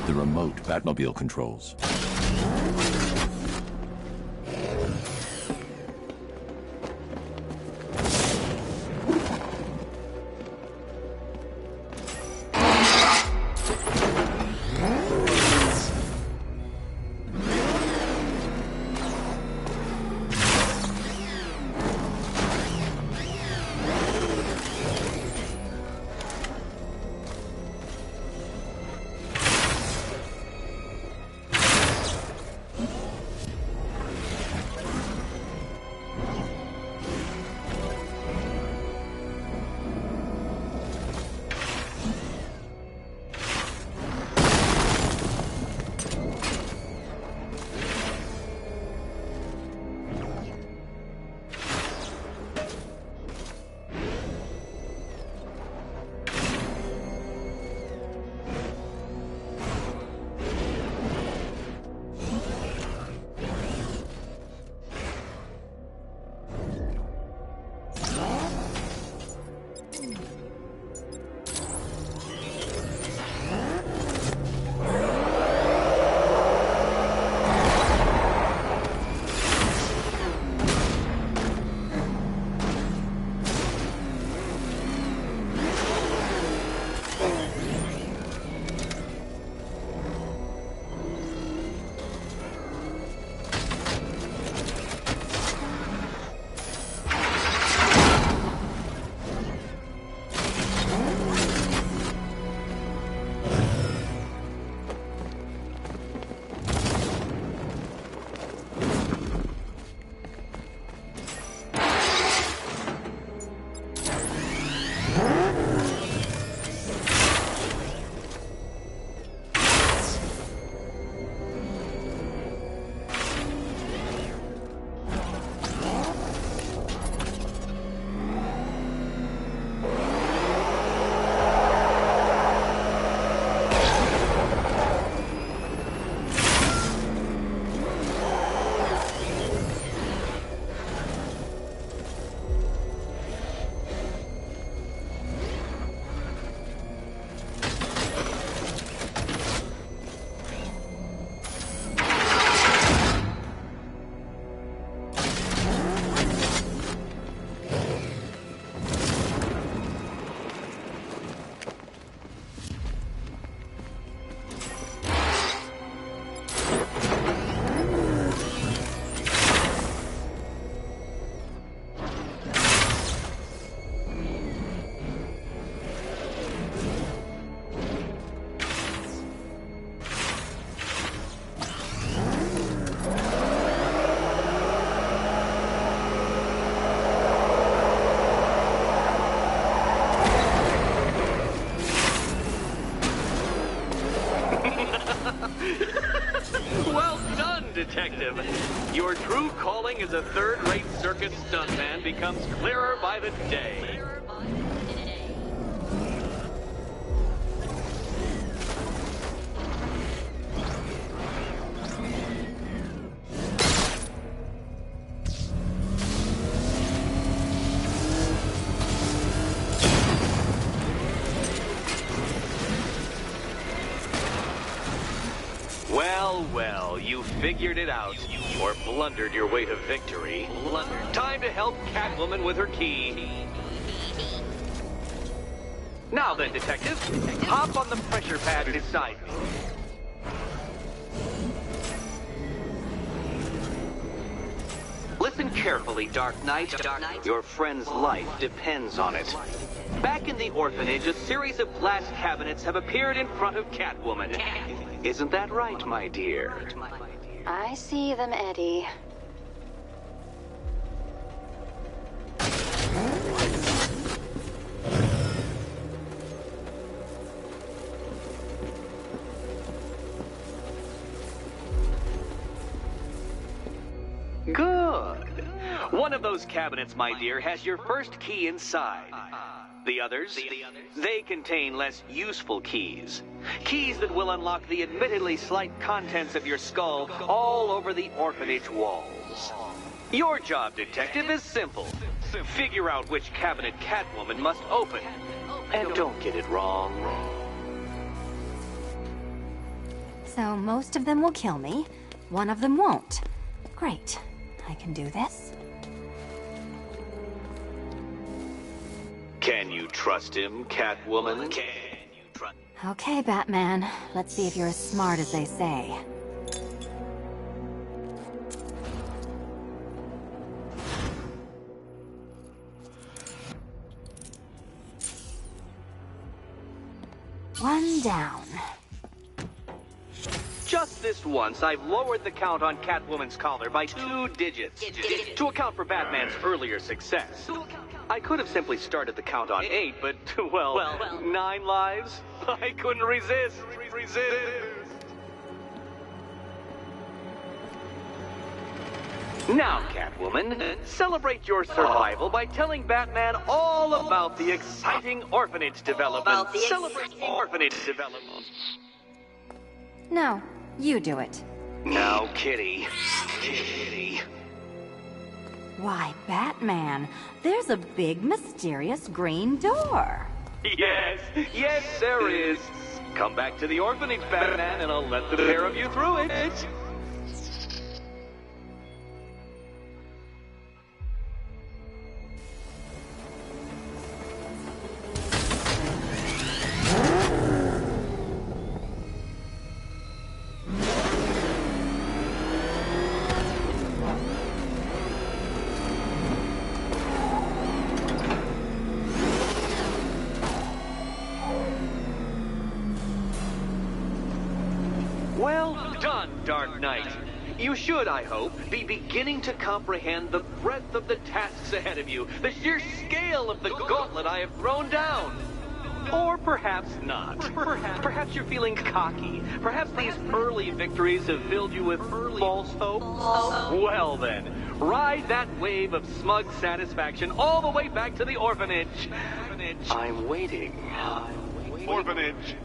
Remote Batmobile controls. struggling as a third-rate circus stuntman becomes clearer by the day. Well, you figured it out, or blundered your way to victory. Time to help Catwoman with her key. Now then, Detective, hop on the pressure pad beside me. Listen carefully, Dark Knight. Your friend's life depends on it. Back in the orphanage, a series of glass cabinets have appeared in front of Catwoman. Isn't that right, my dear? I see them, Eddie. Good. One of those cabinets, my dear, has your first key inside. The others, they contain less useful keys. Keys that will unlock the admittedly slight contents of your skull all over the orphanage walls. Your job, Detective, is simple. Figure out which cabinet Catwoman must open. And don't get it wrong. So most of them will kill me. One of them won't. Great. I can do this. Can you trust him, Catwoman? Okay, Batman. Let's see if you're as smart as they say. One down. Just this once, I've lowered the count on Catwoman's collar by 2 digits to account for Batman's earlier success. I could have simply started the count on 8, but, well, 9 lives? I couldn't resist. Now, Catwoman, celebrate your survival by telling Batman all about the exciting orphanage development. Celebrate orphanage development. No, you do it. Now, Kitty. Kitty. Why, Batman, there's a big, mysterious green door. Yes, there is. Come back to the orphanage, Batman, and I'll let the pair of you through it. Well done, Dark Knight. You should, I hope, be beginning to comprehend the breadth of the tasks ahead of you, the sheer scale of the gauntlet I have thrown down. Or perhaps not. Perhaps you're feeling cocky. Perhaps these early victories have filled you with false hope. Well then, ride that wave of smug satisfaction all the way back to the orphanage. I'm waiting. Orphanage.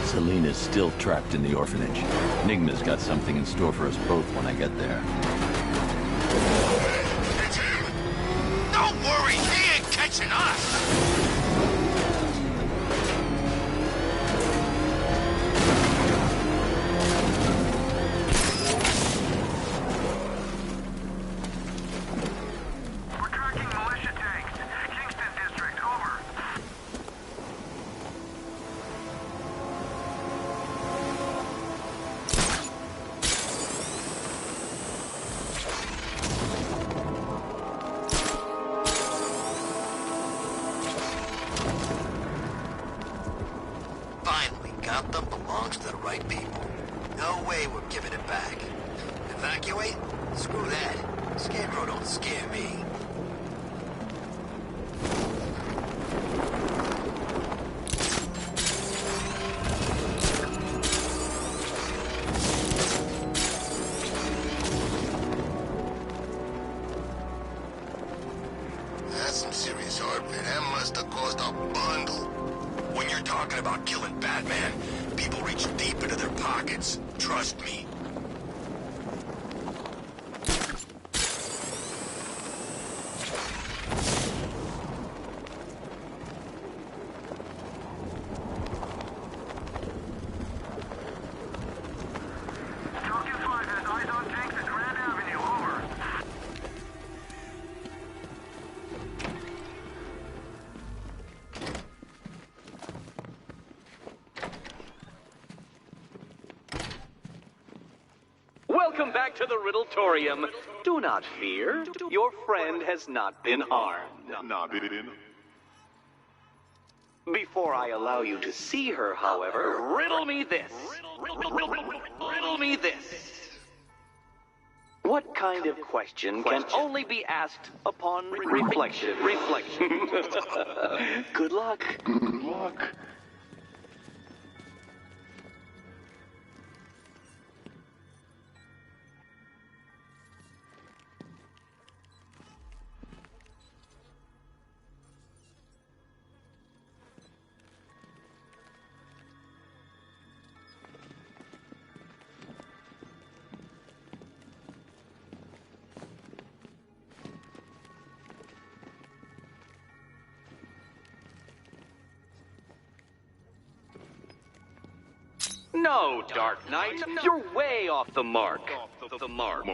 Selena's still trapped in the orphanage. Nigma's got something in store for us both when I get there. It's him! Don't worry, he ain't catching us! Finally, Gotham belongs to the right people. No way we're giving it back. Evacuate? Screw that. Scarecrow don't scare me. That's some serious hardware. That must have cost a bundle. When you're talking about killing Batman, people reach deep into their pockets. Trust me. Welcome back to the Riddletorium. Do not fear. Your friend has not been harmed. Before I allow you to see her, however, riddle me this. Riddle me this. What kind of question can only be asked upon reflection? Good luck. Good luck. No, Dark Knight, you're way off the mark. The mark.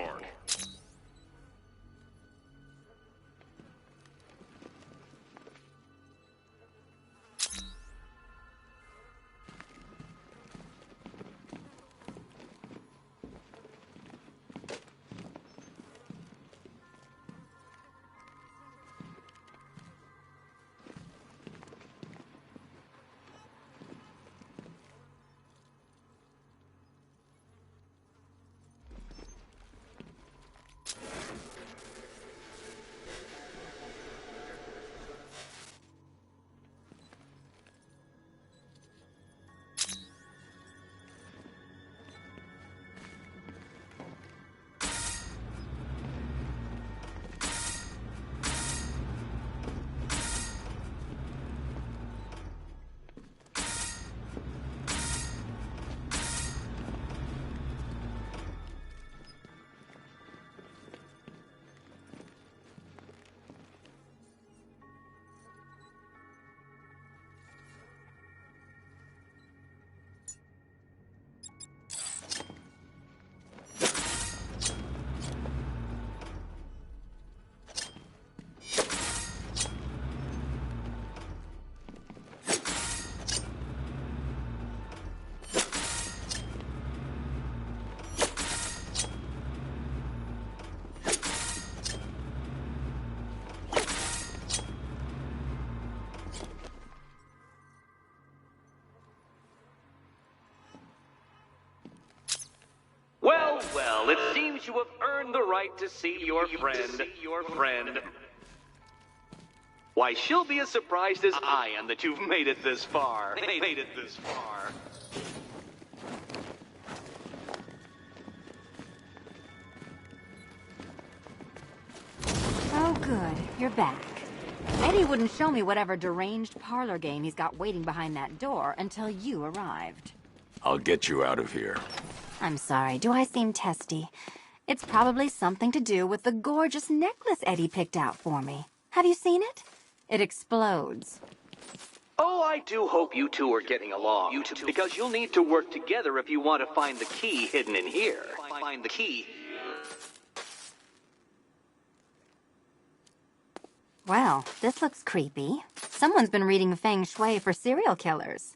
Well, it seems you have earned the right to see your friend. Why, she'll be as surprised as I am that you've made it this far. Oh, good. You're back. Eddie wouldn't show me whatever deranged parlor game he's got waiting behind that door until you arrived. I'll get you out of here. I'm sorry, do I seem testy? It's probably something to do with the gorgeous necklace Eddie picked out for me. Have you seen it? It explodes. Oh, I do hope you two are getting along. Because you'll need to work together if you want to find the key hidden in here. Find the key. Well, this looks creepy. Someone's been reading feng shui for serial killers.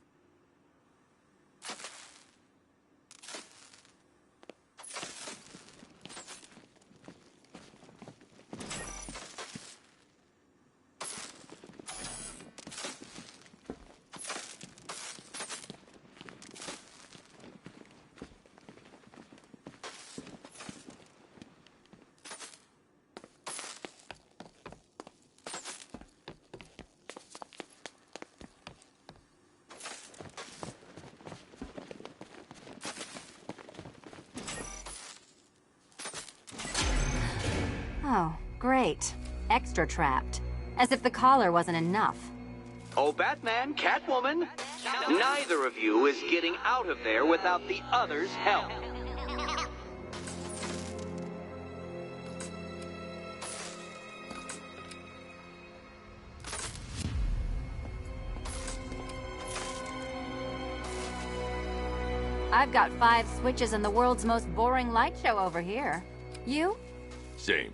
right. Extra trapped. As if the collar wasn't enough. Oh, Batman, Catwoman, neither of you is getting out of there without the other's help. I've got 5 switches and the world's most boring light show over here. You? Same.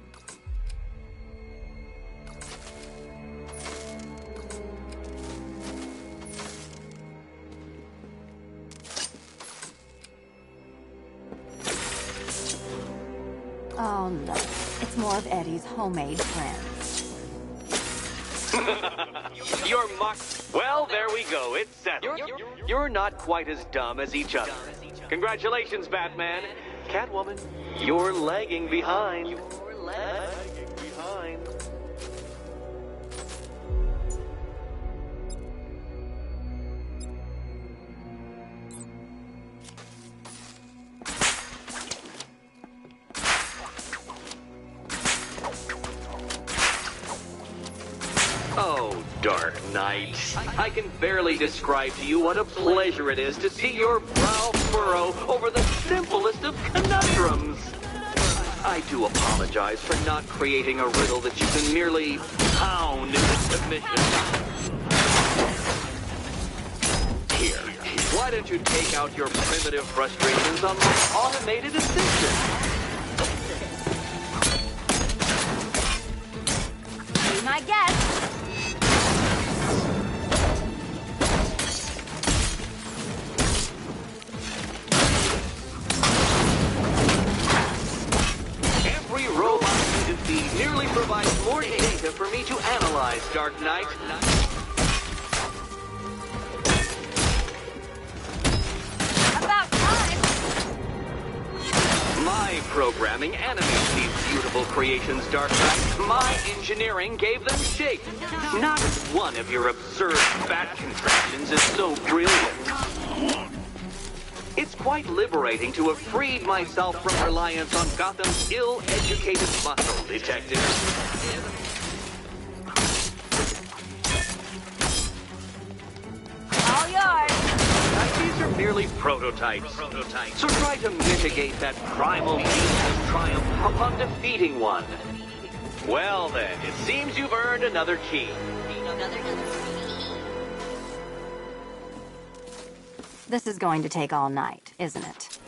Oh, look. It's more of Eddie's homemade friends. You're mock. Well, there we go. It's settled. You're not quite as dumb as each other. Congratulations, Batman. Catwoman, you're lagging behind. Oh, Dark Knight. I can barely describe to you what a pleasure it is to see your brow furrow over the simplest of conundrums. I do apologize for not creating a riddle that you can merely pound into submission. Here, why don't you take out your primitive frustrations on my automated assistant? Be my guest. Nearly provides more data for me to analyze, Dark Knight. About time! My programming animates these beautiful creations, Dark Knight. My engineering gave them shape. Not one of your absurd bat contraptions is so brilliant. It's quite liberating to have freed myself from reliance on Gotham's ill-educated muscle detectives. All yours. These are merely prototypes. So try to mitigate that primal beast's triumph upon defeating one. Well then, it seems you've earned another key. This is going to take all night, isn't it?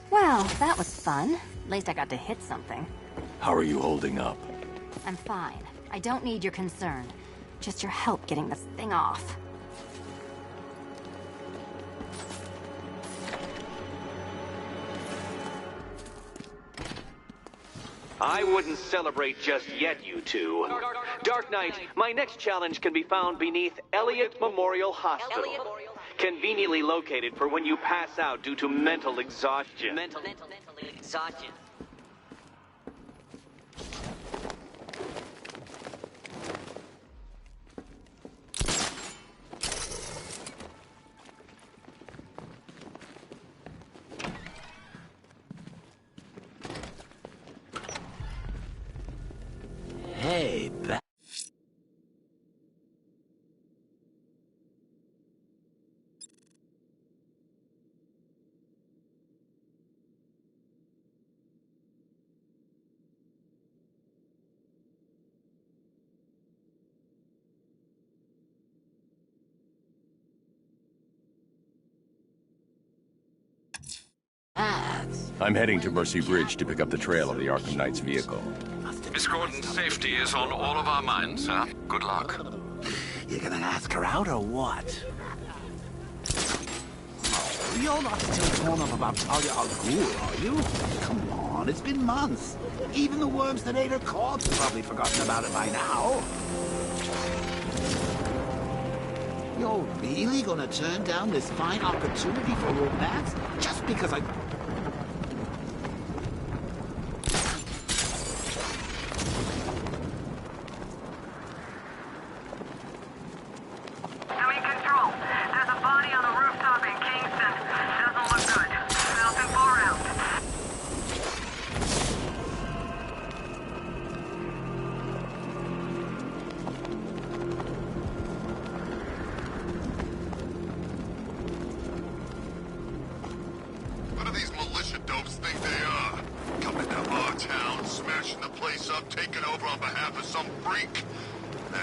Well, that was fun. At least I got to hit something. How are you holding up? I'm fine. I don't need your concern. Just your help getting this thing off. I wouldn't celebrate just yet, you two. Dark Knight, my next challenge can be found beneath Elliott Memorial Hospital. Conveniently located for when you pass out due to mental exhaustion. Mental exhaustion. Hey, I'm heading to Mercy Bridge to pick up the trail of the Arkham Knight's vehicle. Miss Gordon's safety is on all of our minds, sir. Good luck. You gonna ask her out or what? Oh, you're not still torn up about Talia al Ghul, are you? Come on, it's been months. Even the worms that ate her corpse have probably forgotten about it by now. You're really gonna turn down this fine opportunity for romance just because I...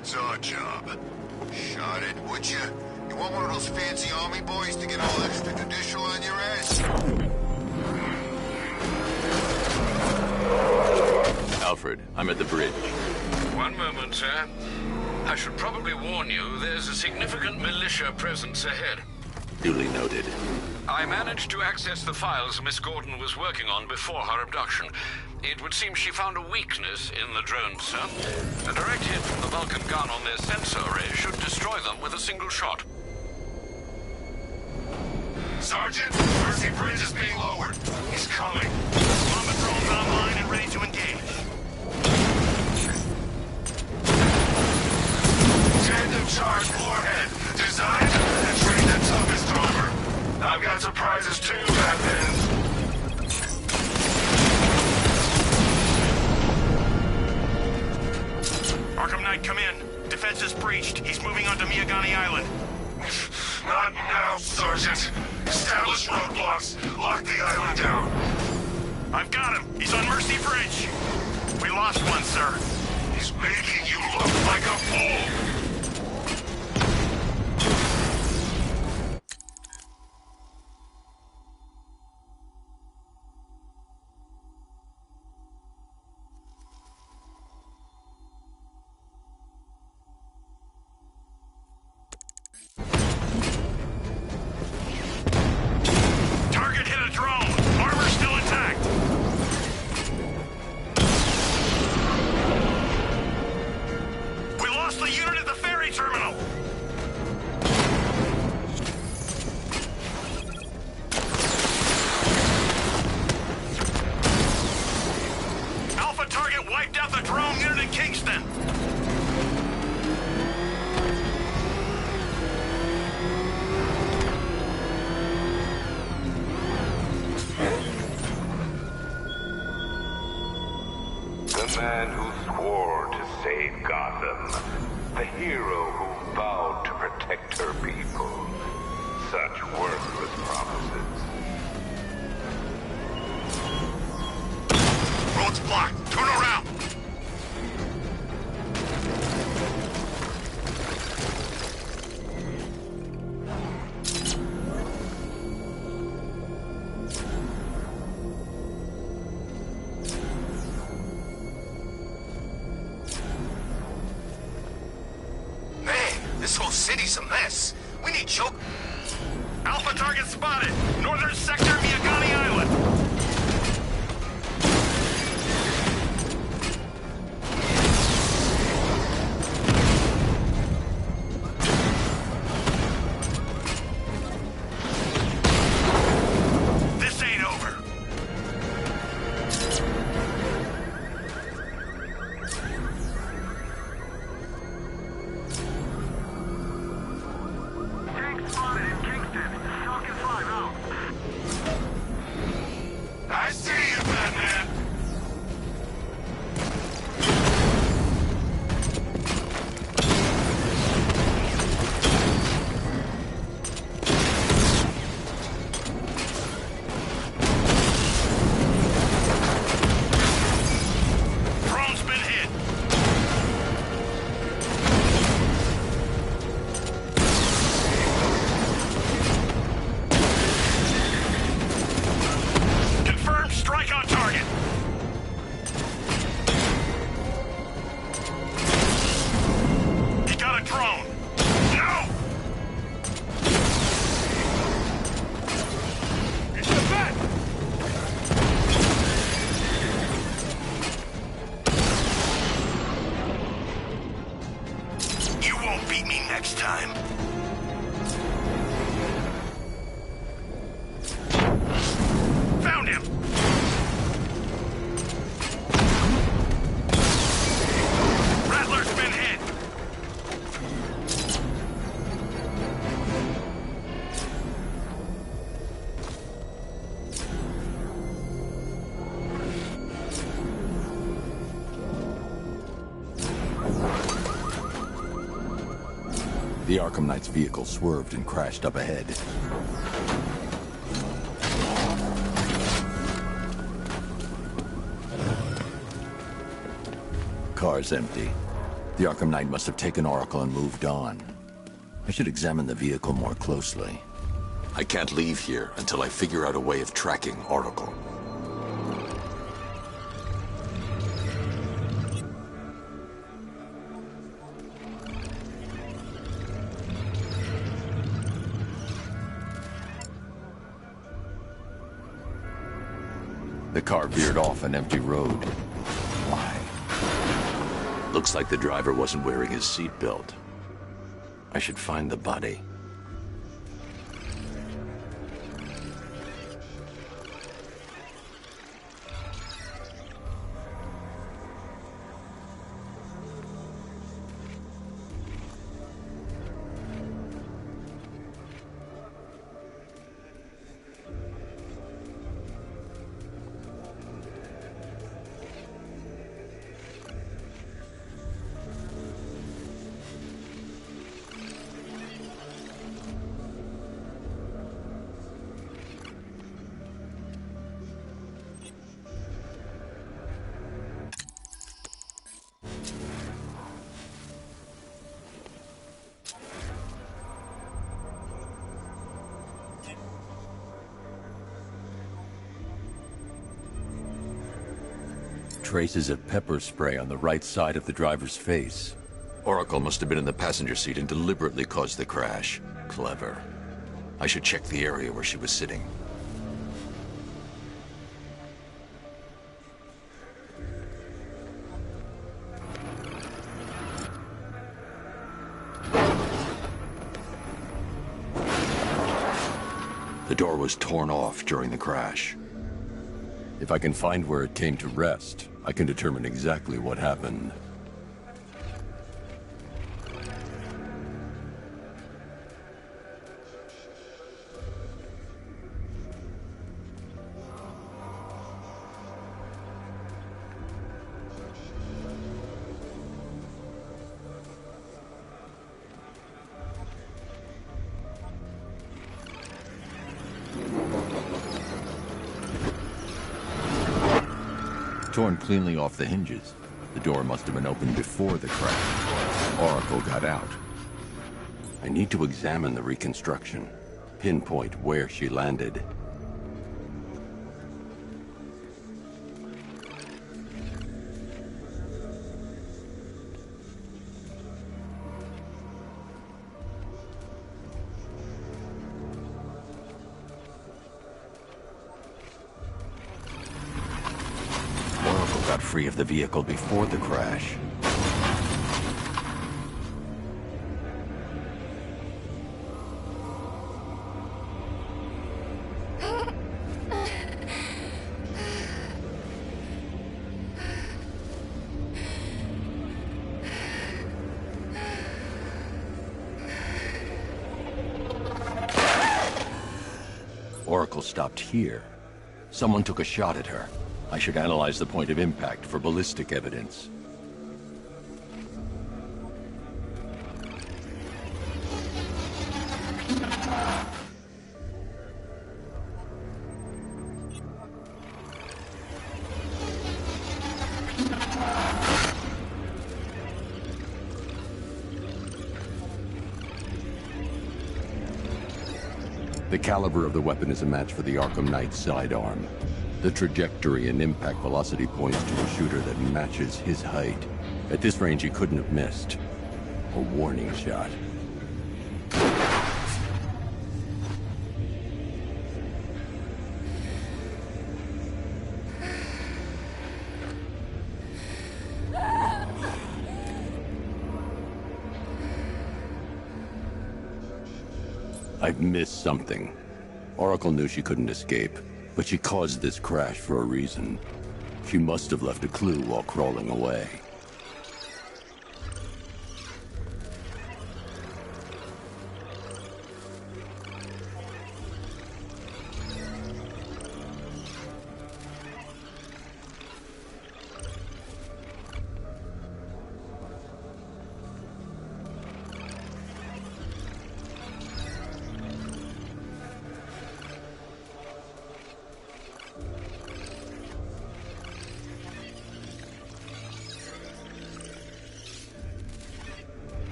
That's our job. Shot it, would you? You want one of those fancy army boys to get all extrajudicial on your ass? Alfred, I'm at the bridge. One moment, sir. I should probably warn you, there's a significant militia presence ahead. Duly noted. I managed to access the files Miss Gordon was working on before her abduction. It would seem she found a weakness in the drones, sir. A direct hit from the Vulcan gun on their sensor array should destroy them with a single shot. Sergeant, Mercy Bridge is being lowered. He's coming. Bomber drones online and ready to engage. Tandem charge warhead. Designed to train the toughest armor. I've got surprises too, Batman. Arkham Knight, come in. Defense is breached. He's moving onto Miyagani Island. Not now, Sergeant. Establish roadblocks. Lock the island down. I've got him. He's on Mercy Bridge. We lost one, sir. He's making you look like a fool. Target hit a drone. Armor still intact. We lost the unit at the ferry terminal. Alpha target wiped out the drone unit in Kingston. The man who swore to save Gotham. The hero who vowed to protect her people. Such worthless promises. Road's blocked. Turn around. This whole city's a mess. We need choke. Alpha target spotted. Northern sector, Miyagani Island. This ain't over. I see you, Batman. Drone's been hit. Confirmed strike on target. He got a drone. No! It's the bat! You won't beat me next time. Found him! Rattler's been hit! The Arkham Knight's vehicle swerved and crashed up ahead. Car's empty. The Arkham Knight must have taken Oracle and moved on. I should examine the vehicle more closely. I can't leave here until I figure out a way of tracking Oracle. The car veered off an empty road. Why? Looks like the driver wasn't wearing his seatbelt. I should find the body. Traces of pepper spray on the right side of the driver's face. Oracle must have been in the passenger seat and deliberately caused the crash. Clever. I should check the area where she was sitting. The door was torn off during the crash. If I can find where it came to rest, I can determine exactly what happened. Torn cleanly off the hinges. The door must have been opened before the crash. Oracle got out. I need to examine the reconstruction, pinpoint where she landed. Got free of the vehicle before the crash. Oracle stopped here. Someone took a shot at her. I should analyze the point of impact for ballistic evidence. The caliber of the weapon is a match for the Arkham Knight's sidearm. The trajectory and impact velocity points to a shooter that matches his height. At this range, he couldn't have missed. A warning shot. I've missed something. Oracle knew she couldn't escape. But she caused this crash for a reason. She must have left a clue while crawling away.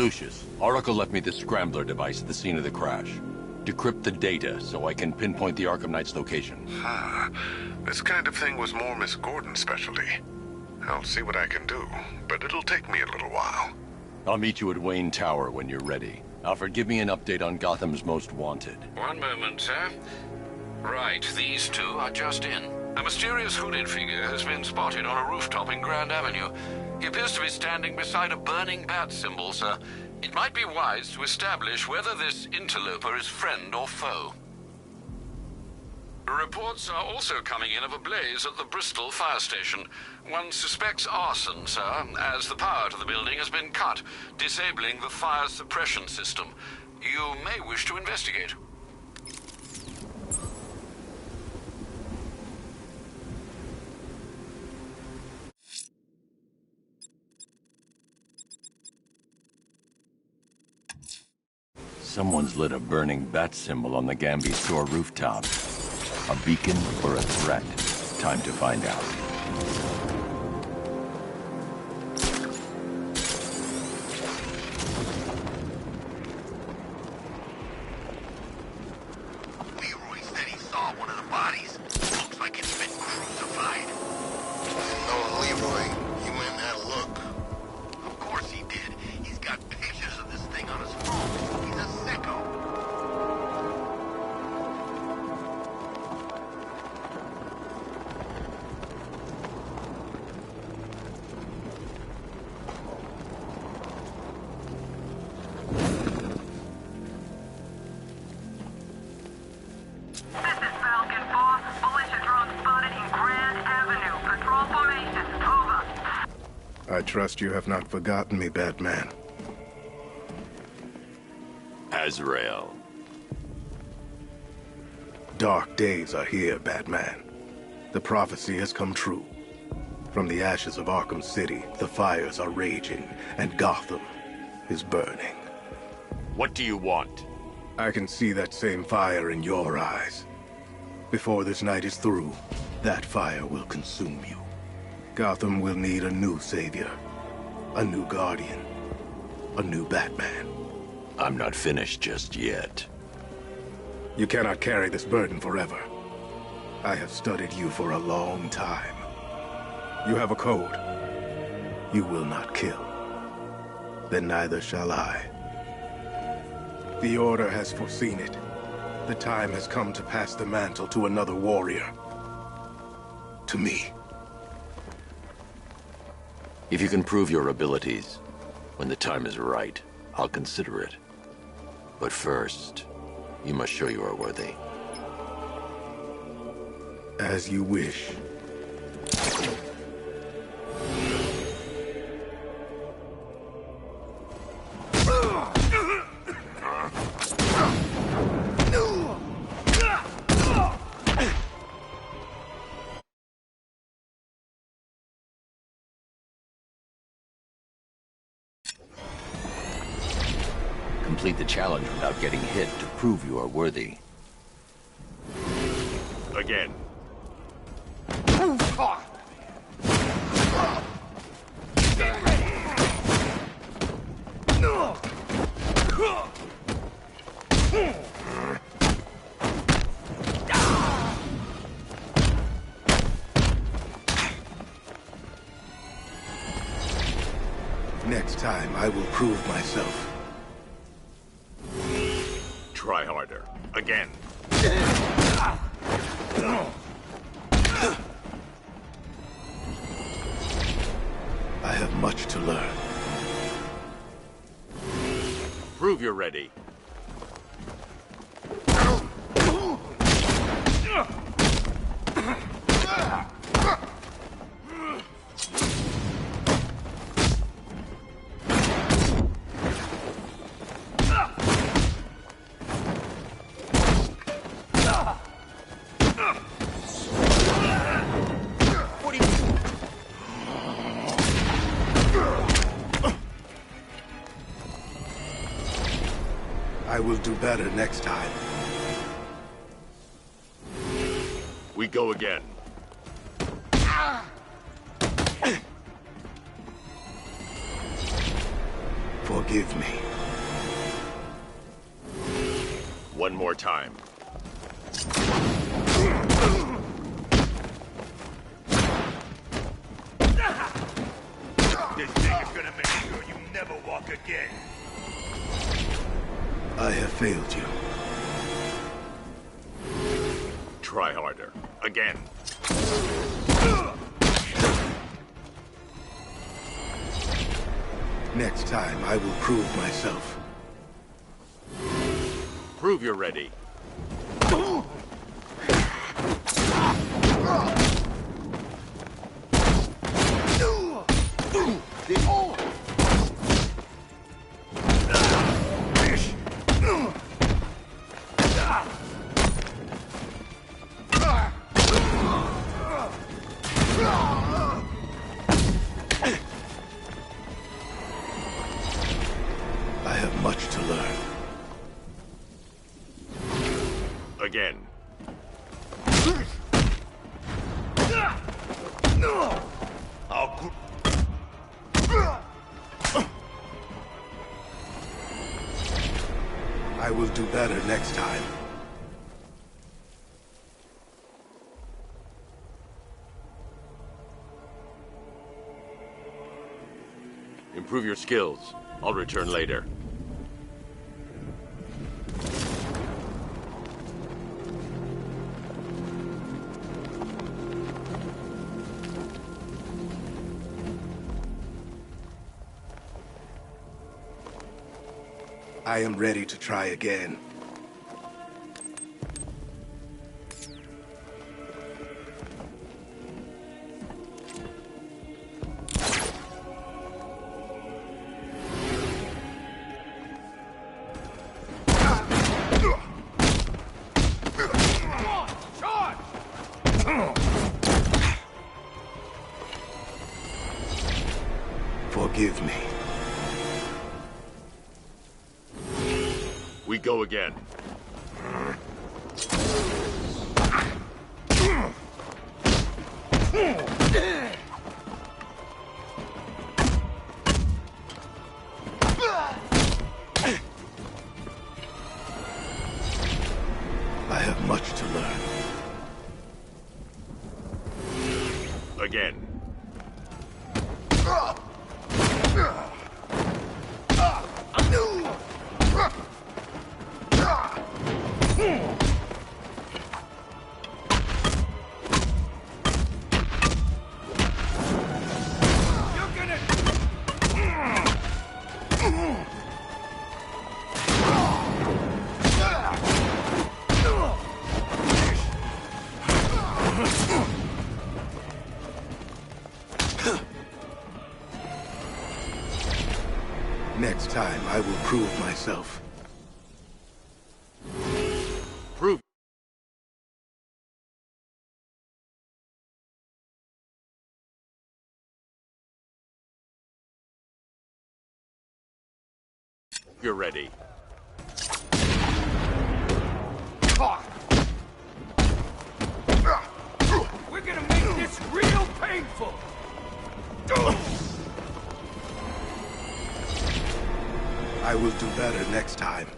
Lucius, Oracle left me the scrambler device at the scene of the crash. Decrypt the data so I can pinpoint the Arkham Knight's location. This kind of thing was more Miss Gordon's specialty. I'll see what I can do, but it'll take me a little while. I'll meet you at Wayne Tower when you're ready. Alfred, give me an update on Gotham's Most Wanted. One moment, sir. Right, these two are just in. A mysterious hooded figure has been spotted on a rooftop in Grand Avenue. He appears to be standing beside a burning bat symbol, sir. It might be wise to establish whether this interloper is friend or foe. Reports are also coming in of a blaze at the Bristol fire station. One suspects arson, sir, as the power to the building has been cut, disabling the fire suppression system. You may wish to investigate. Someone's lit a burning bat symbol on the Gamby store rooftop. A beacon or a threat? Time to find out. Leroy said he saw one of the bodies. Looks like it's been crucified. No, Leroy. He went and had a look. Of course he did. He's got pictures of this thing on his phone. He's a sicko. I trust you have not forgotten me, Batman. Azrael. Dark days are here, Batman. The prophecy has come true. From the ashes of Arkham City, the fires are raging, and Gotham is burning. What do you want? I can see that same fire in your eyes. Before this night is through, that fire will consume you. Gotham will need a new savior, a new guardian, a new Batman. I'm not finished just yet. You cannot carry this burden forever. I have studied you for a long time. You have a code. You will not kill. Then neither shall I. The Order has foreseen it. The time has come to pass the mantle to another warrior. To me. If you can prove your abilities, when the time is right, I'll consider it. But first, you must show you are worthy. As you wish. Complete the challenge without getting hit to prove you are worthy. Again. Next time, I will prove myself. Try harder. Again. I have much to learn. Prove you're ready. I will do better next time. We go again. For Forgive me. One more time. This thing is gonna make sure you never walk again. I have failed you. Try harder. Again. Next time, I will prove myself. Prove you're ready. I have much to learn. Again. I will do better next time. Improve your skills. I'll return later. I am ready to try again. Forgive me. We go again. I have much to learn. Again. Next time, I will prove myself. Prove. You're ready. We're gonna make this real painful! I will do better next time.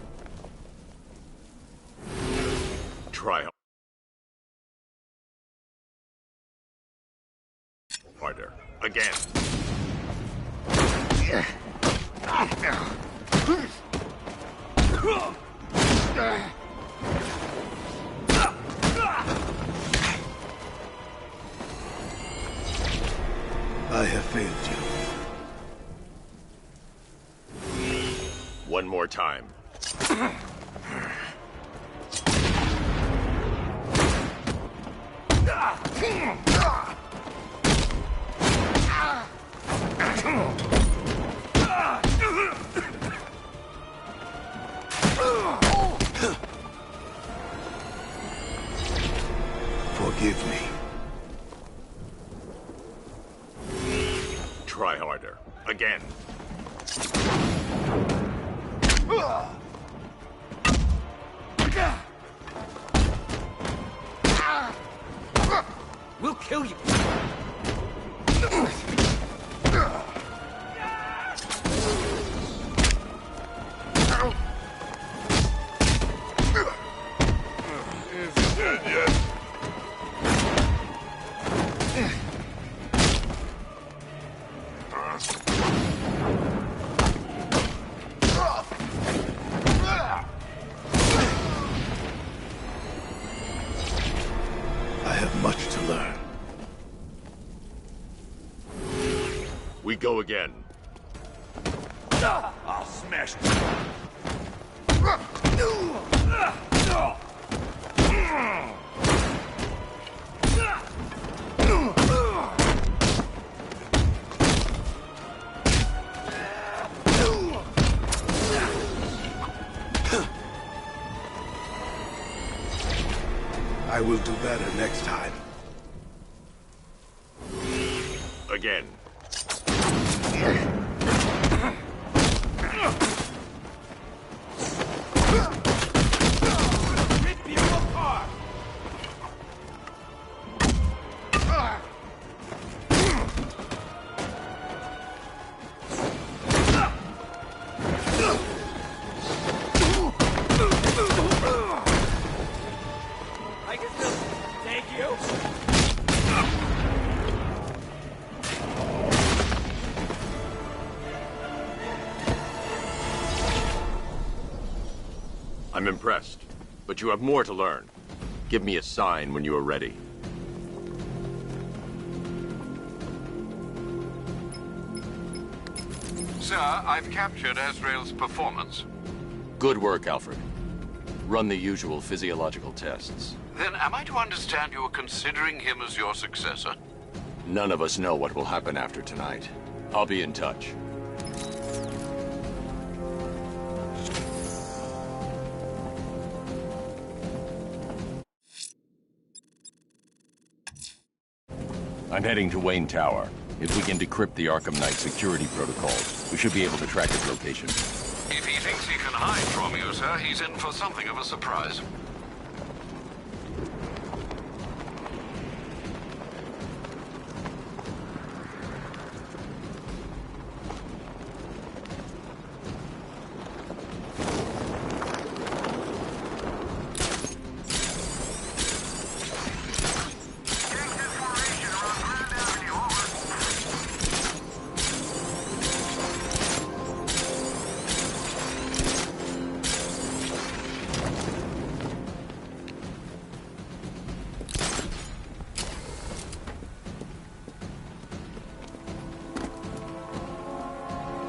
Try harder. Again. I have failed you. One more time. Forgive me. Try harder. Again. We'll kill you! much to learn. We go again. I'll smash I will do better next time. Again. rip you apart. I can still take you. I'm impressed, but you have more to learn. Give me a sign when you are ready. Sir, I've captured Azrael's performance. Good work, Alfred. Run the usual physiological tests. Then am I to understand you are considering him as your successor? None of us know what will happen after tonight. I'll be in touch. I'm heading to Wayne Tower. If we can decrypt the Arkham Knight security protocols, we should be able to track his location. If he thinks he can hide from you, sir, he's in for something of a surprise.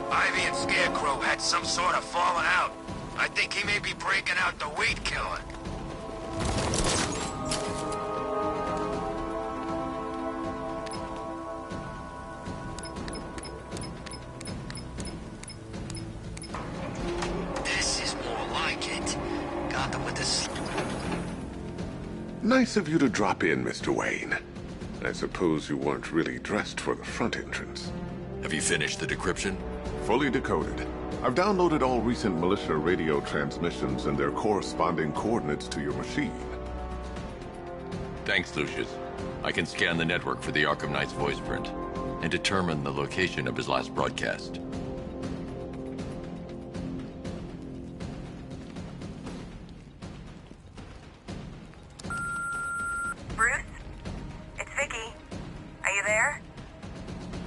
Ivy and Scarecrow had some sort of falling out. I think he may be breaking out the weed killer. This is more like it. Gotham with this. Nice of you to drop in, Mr. Wayne. I suppose you weren't really dressed for the front entrance. Have you finished the decryption? Fully decoded. I've downloaded all recent militia radio transmissions and their corresponding coordinates to your machine. Thanks, Lucius. I can scan the network for the Arkham Knight's voice print and determine the location of his last broadcast. Bruce? It's Vicky. Are you there?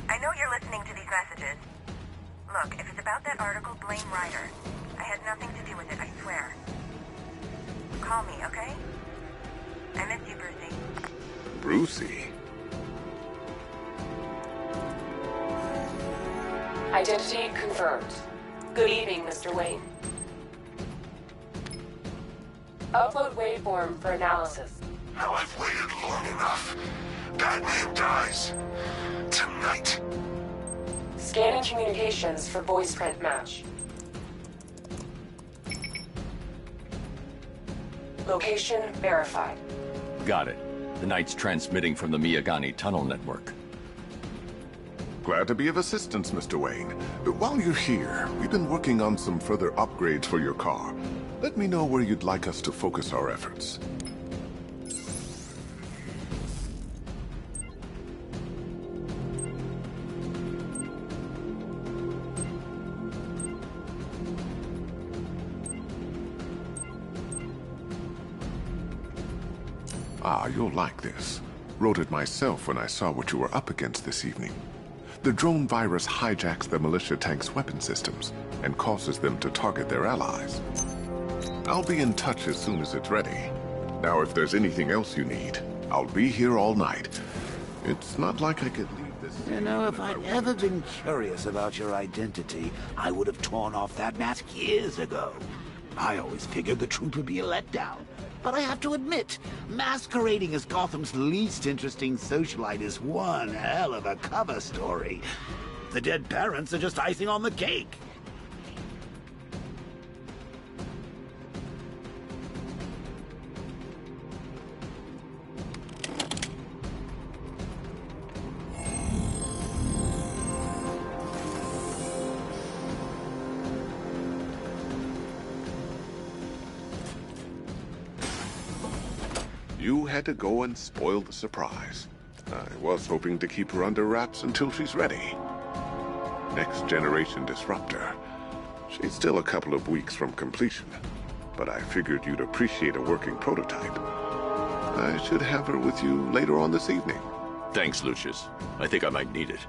I know you're listening to these messages. Look, if it's about that article, blame Ryder. I had nothing to do with it, I swear. Call me, okay? I miss you, Brucey. Brucey? Identity confirmed. Good evening, Mr. Wayne. Upload waveform for analysis. Now I've waited long enough. Batman dies. Tonight. Scanning communications for voice print match. Location verified. Got it. The Knight's transmitting from the Miyagani tunnel network. Glad to be of assistance, Mr. Wayne. While you're here, we've been working on some further upgrades for your car. Let me know where you'd like us to focus our efforts. Ah, you'll like this. Wrote it myself when I saw what you were up against this evening. The drone virus hijacks the militia tank's weapon systems and causes them to target their allies. I'll be in touch as soon as it's ready. Now, if there's anything else you need, I'll be here all night. It's not like I could leave this... You know, if I'd ever been curious about your identity, I would have torn off that mask years ago. I always figured the truth would be a letdown. But I have to admit, masquerading as Gotham's least interesting socialite is one hell of a cover story. The dead parents are just icing on the cake. You had to go and spoil the surprise. I was hoping to keep her under wraps until she's ready. Next generation disruptor. She's still a couple of weeks from completion, but I figured you'd appreciate a working prototype. I should have her with you later on this evening. Thanks, Lucius. I think I might need it.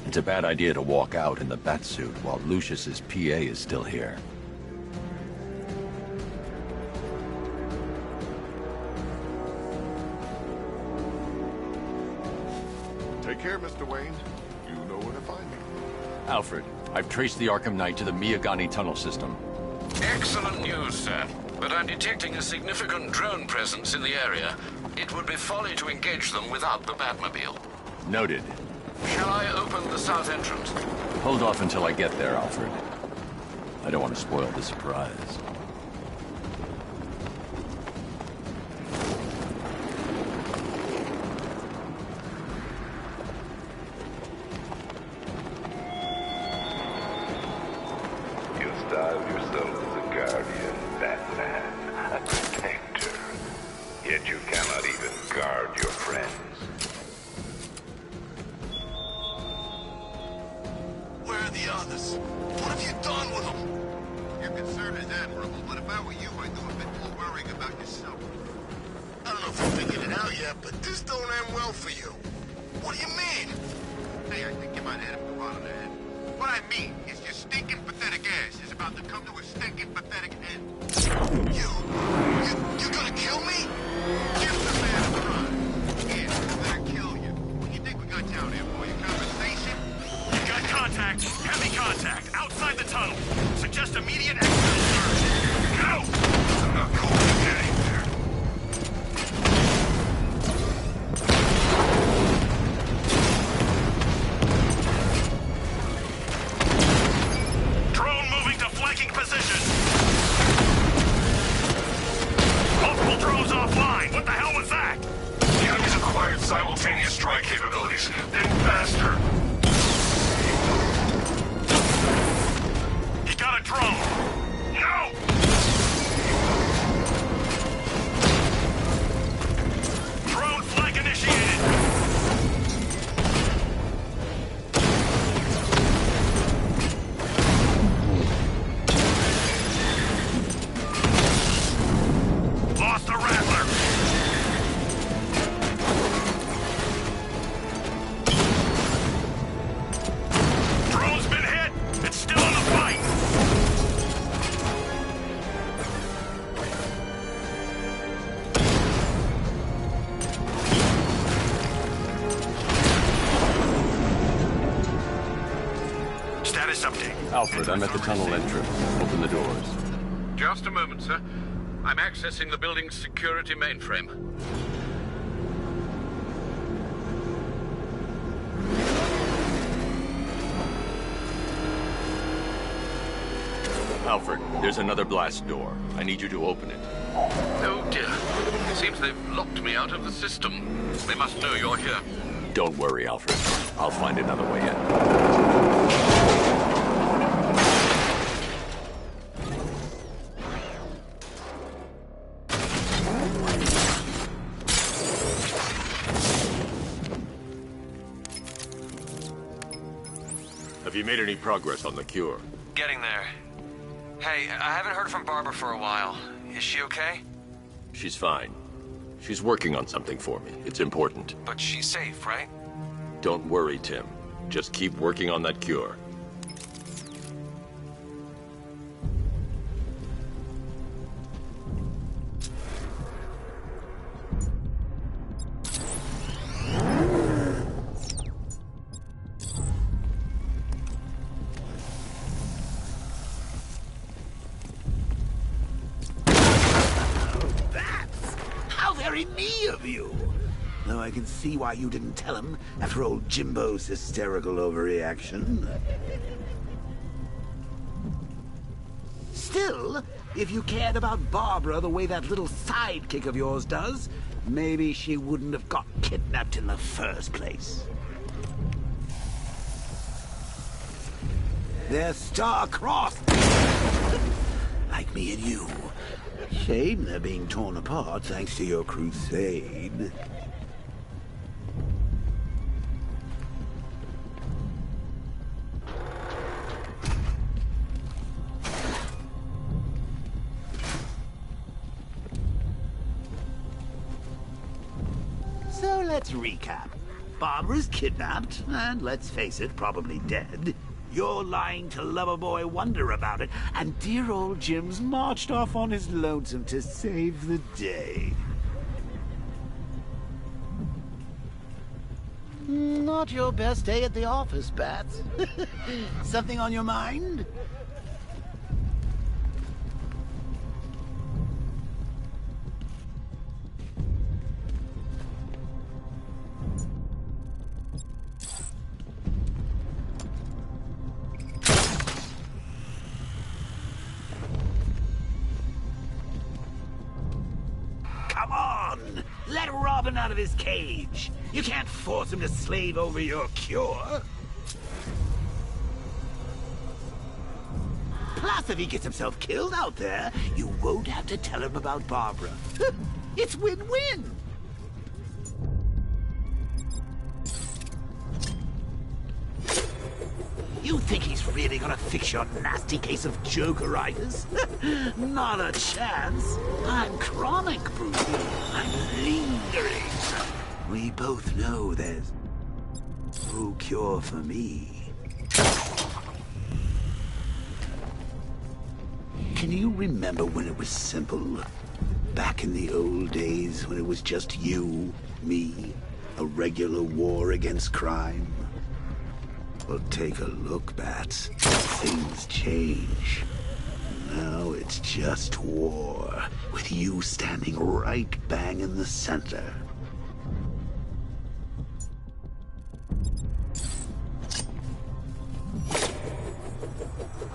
It's a bad idea to walk out in the Batsuit while Lucius's PA is still here. Take care, Mr. Wayne. You know where to find me. Alfred, I've traced the Arkham Knight to the Miyagani tunnel system. Excellent news, sir. But I'm detecting a significant drone presence in the area. It would be folly to engage them without the Batmobile. Noted. Shall I open the south entrance? Hold off until I get there, Alfred. I don't want to spoil the surprise. You style yourself as a guardian, Batman, a protector. Yet you cannot even guard your friends. Where are the others? What have you done with them? Your concern is admirable, but if I were you, I'd do a bit more worrying about yourself. I don't know if you figured it out yet, but this don't end well for you. What do you mean? Hey, I think you might hit him on the head. What I mean is your stinking pathetic ass is about to come to a stinking pathetic end. You gonna kill me? Give the man a try. Yeah, I'm gonna kill you. What do you think we got down here for? Your conversation? Got contact. Heavy contact. Outside the tunnel. Suggest immediate exit search. Go! I'm not going to get in there. Drone moving to flanking position. Multiple drones offline. What the hell was that? The enemy's acquired simultaneous strike capabilities. Then faster. He got a drone. No! Drone flank initiated. Lost the Rattler. Drone's been hit. It's still in the fight. Status update. Alfred, I'm at the tunnel entrance. Open the doors. Just a moment, sir. I'm accessing the building's security mainframe. Alfred, there's another blast door. I need you to open it. Oh dear. Seems they've locked me out of the system. They must know you're here. Don't worry, Alfred. I'll find another way in. Have you made any progress on the cure? Getting there. Hey, I haven't heard from Barbara for a while. Is she okay? She's fine. She's working on something for me. It's important. But she's safe, right? Don't worry, Tim. Just keep working on that cure. very me of you. Though I can see why you didn't tell him after old Jimbo's hysterical overreaction. Still, if you cared about Barbara the way that little sidekick of yours does, maybe she wouldn't have got kidnapped in the first place. They're star-crossed. Like me and you. Shame they're being torn apart thanks to your crusade. So let's recap. Barbara's kidnapped, and let's face it, probably dead. You're lying to Loverboy Wonder about it, and dear old Jim's marched off on his lonesome to save the day. Not your best day at the office, Bats. Something on your mind? Come on! Let Robin out of his cage! You can't force him to slave over your cure! Plus, if he gets himself killed out there, you won't have to tell him about Barbara. It's win-win! You think he's really gonna fix your nasty case of jokeritis? Not a chance. I'm chronic, Brucey. I'm lingering. We both know there's no cure for me. Can you remember when it was simple? Back in the old days when it was just you, me, a regular war against crime? Well, take a look, Bats. Things change. Now it's just war, with you standing right bang in the center.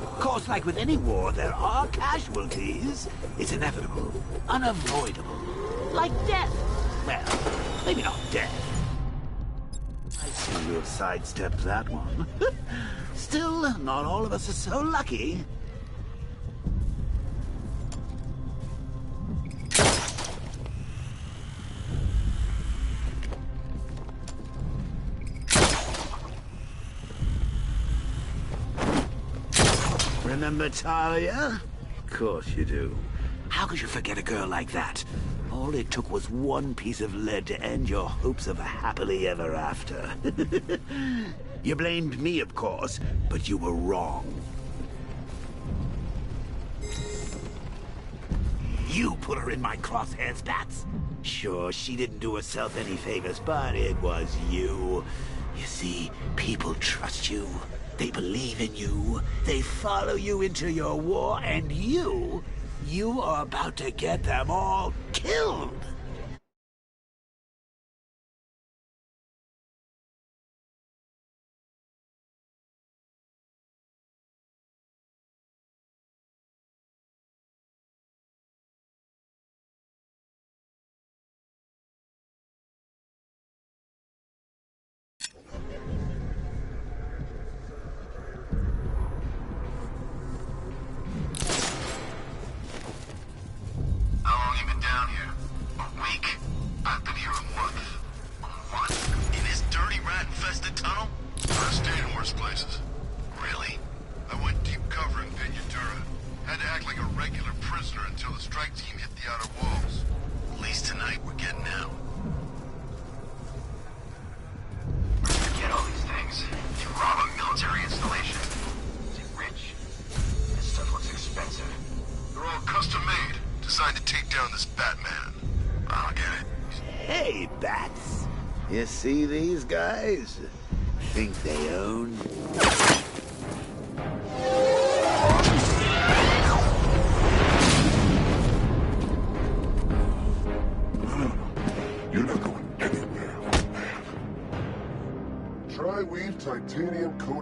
Of course, like with any war, there are casualties. It's inevitable, unavoidable. Like death. Well, maybe not death. I seem to have sidestepped that one. Still, not all of us are so lucky. Remember Talia? Of course you do. How could you forget a girl like that? All it took was one piece of lead to end your hopes of a happily ever after. You blamed me, of course, but you were wrong. You put her in my crosshairs, Bats. Sure, she didn't do herself any favors, but it was you. You see, people trust you. They believe in you. They follow you into your war, and you are about to get them all killed. How long you been down here? A week? I've been here a month. What? In this dirty, rat-infested tunnel? I've stayed in worse places. Really? I went deep cover in Vignadura. Had to act like a regular prisoner until the strike team hit the outer walls. At least tonight we're getting out. Forget all these things. You rob a military installation. Is it rich? This stuff looks expensive. They're all custom-made. Designed to take down this Batman. I'll get it. Hey, Bats. You see these guys? Think they own?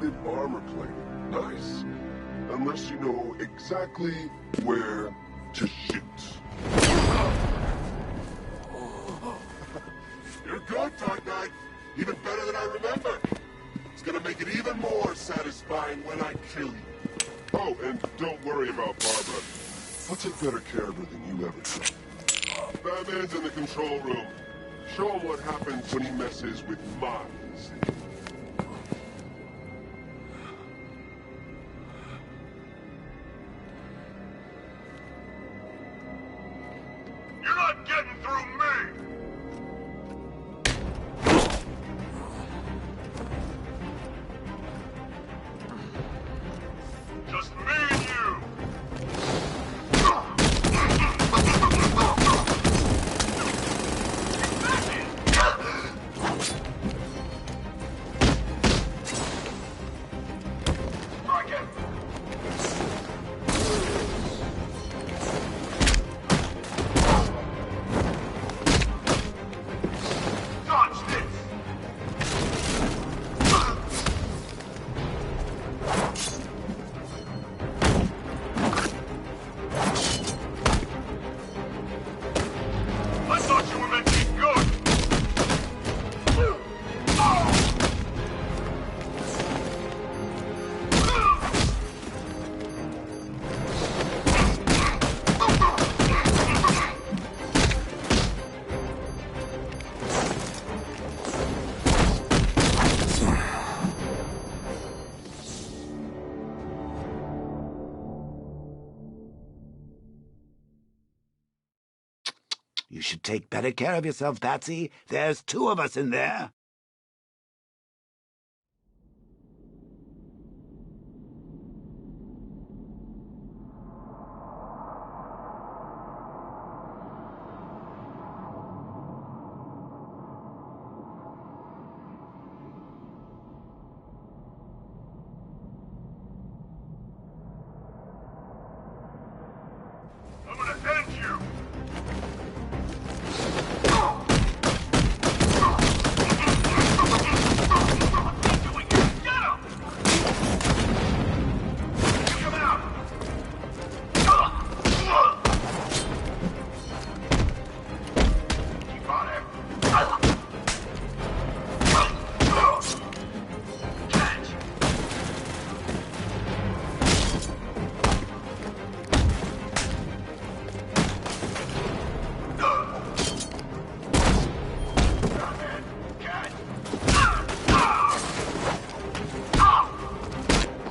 Plated armor plating. Nice. Unless you know exactly where to shoot. You're good, Dark Knight. Even better than I remember. It's gonna make it even more satisfying when I kill you. Oh, and don't worry about Barbara. I'll take better care of her than you ever did. Batman's in the control room. Show him what happens when he messes with minds. You're not getting through me! Just me and you! You should take better care of yourself, Patsy. There's two of us in there. I'm gonna end you!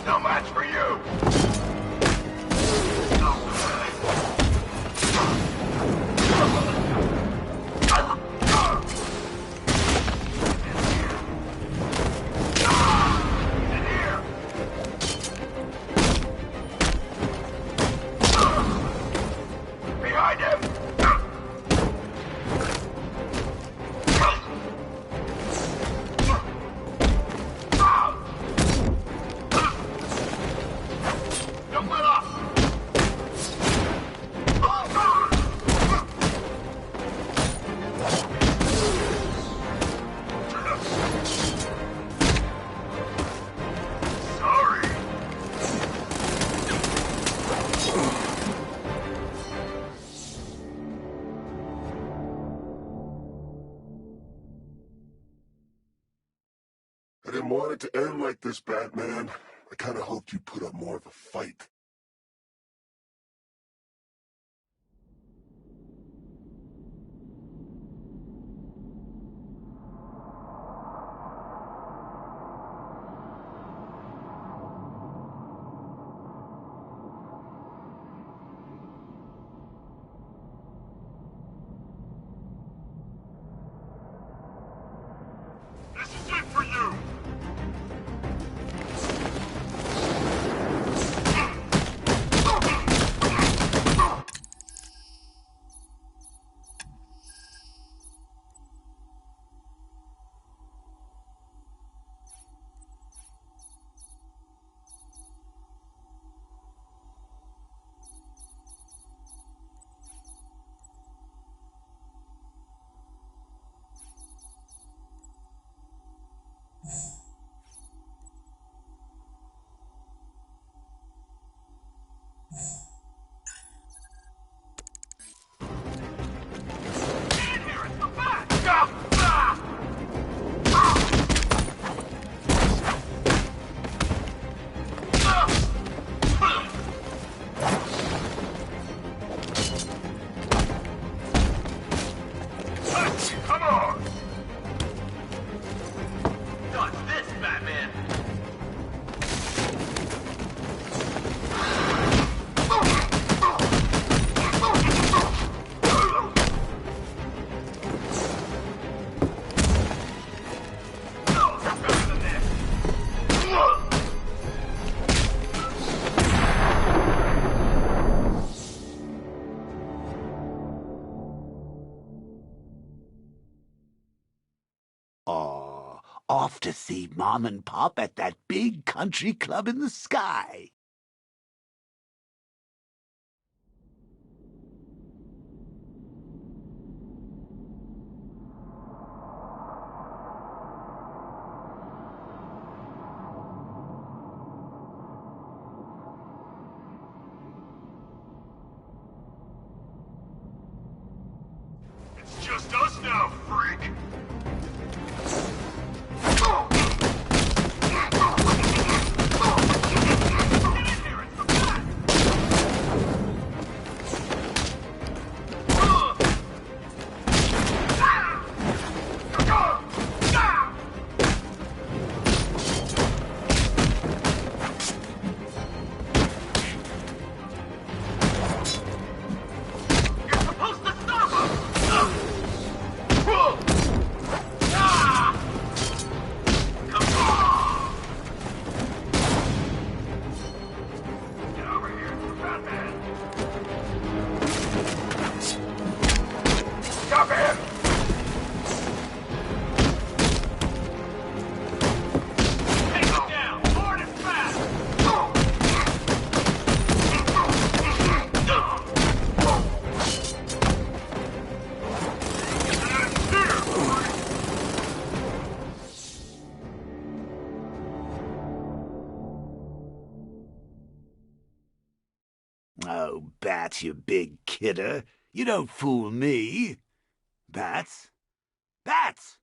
No match for you! Behind him! Don't let up! Sorry! I didn't want it to end like this, Batman. I kind of hoped you'd put up more of a fight. This is it for you! off to see Mom and Pop at that big country club in the sky. It's just us now, freak! Oh, Bats, you big kidder. You don't fool me. Bats? Bats!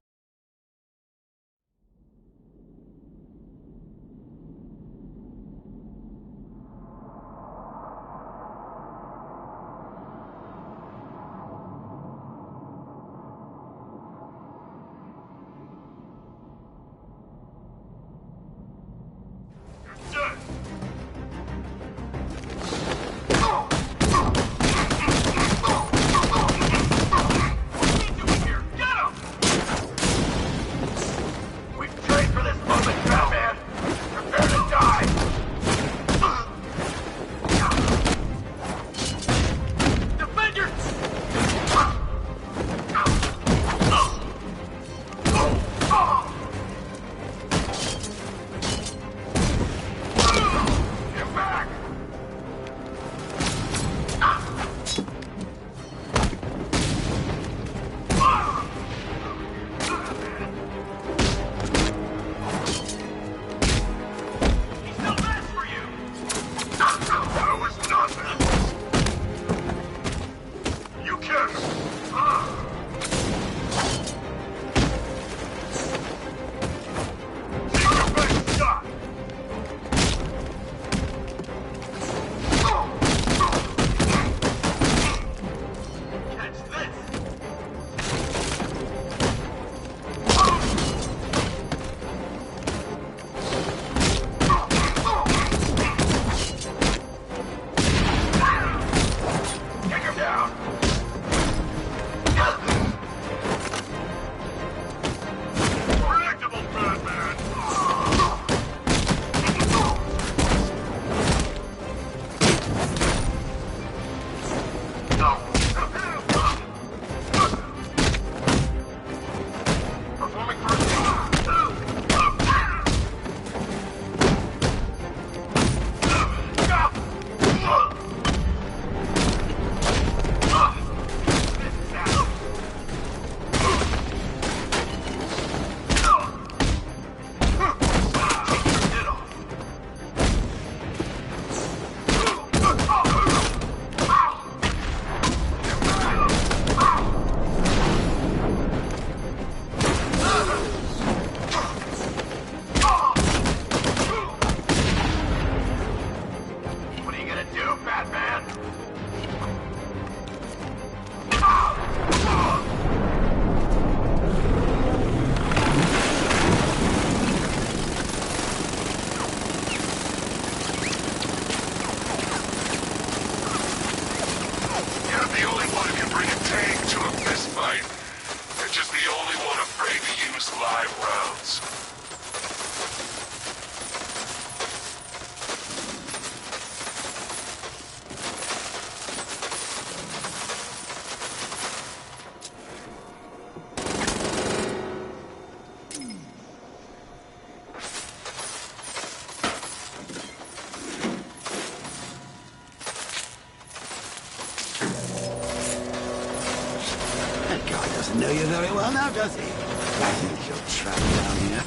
know you very well now, does he? I think you're trapped down here.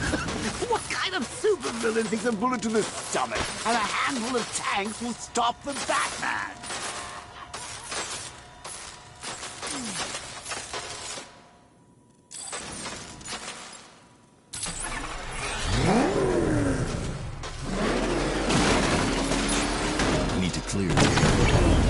What kind of supervillain thinks a bullet to the stomach and a handful of tanks will stop the Batman? Need to clear the area.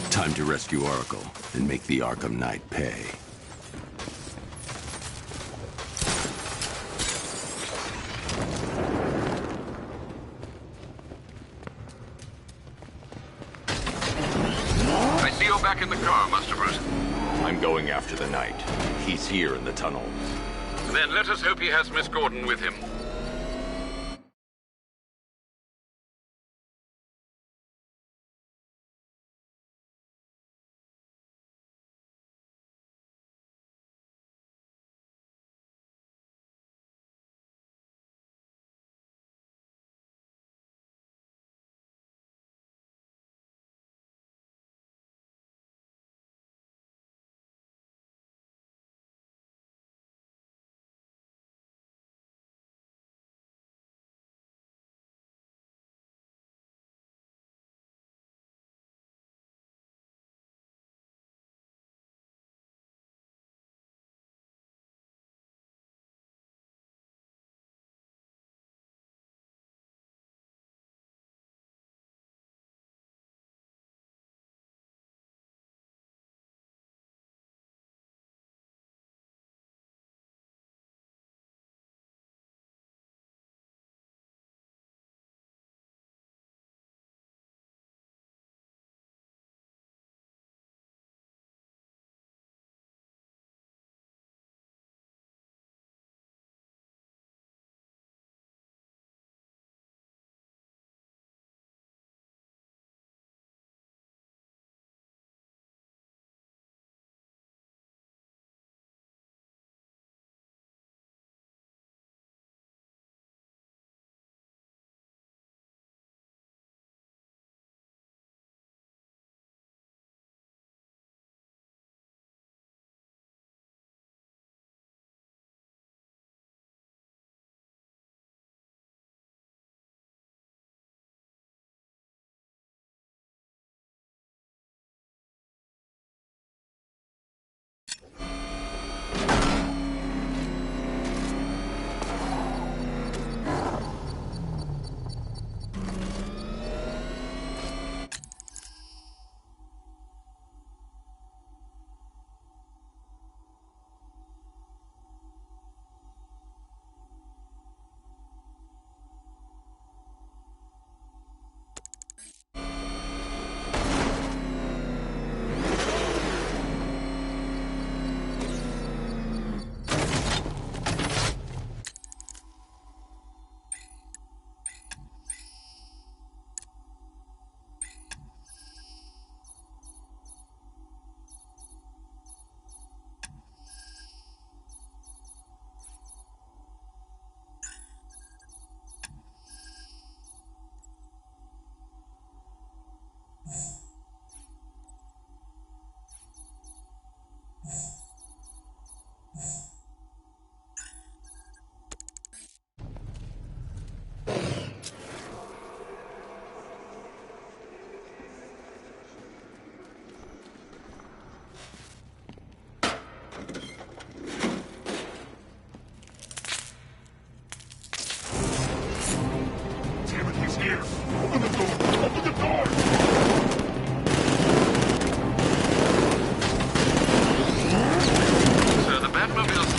Time to rescue Oracle and make the Arkham Knight pay. I see you're back in the car, Master Bruce. I'm going after the Knight. He's here in the tunnel. Then let us hope he has Miss Gordon with him.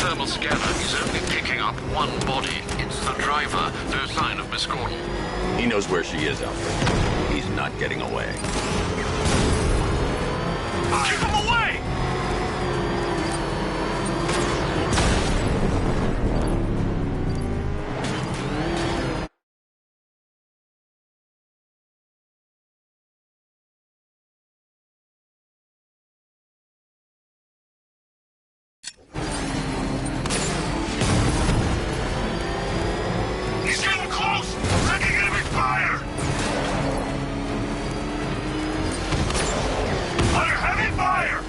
thermal scanner, he's only picking up one body. It's the driver. No sign of Miss Gordon. He knows where she is, Alfred. He's not getting away. Keep him away! He's getting close! Taking enemy fire! Under heavy fire!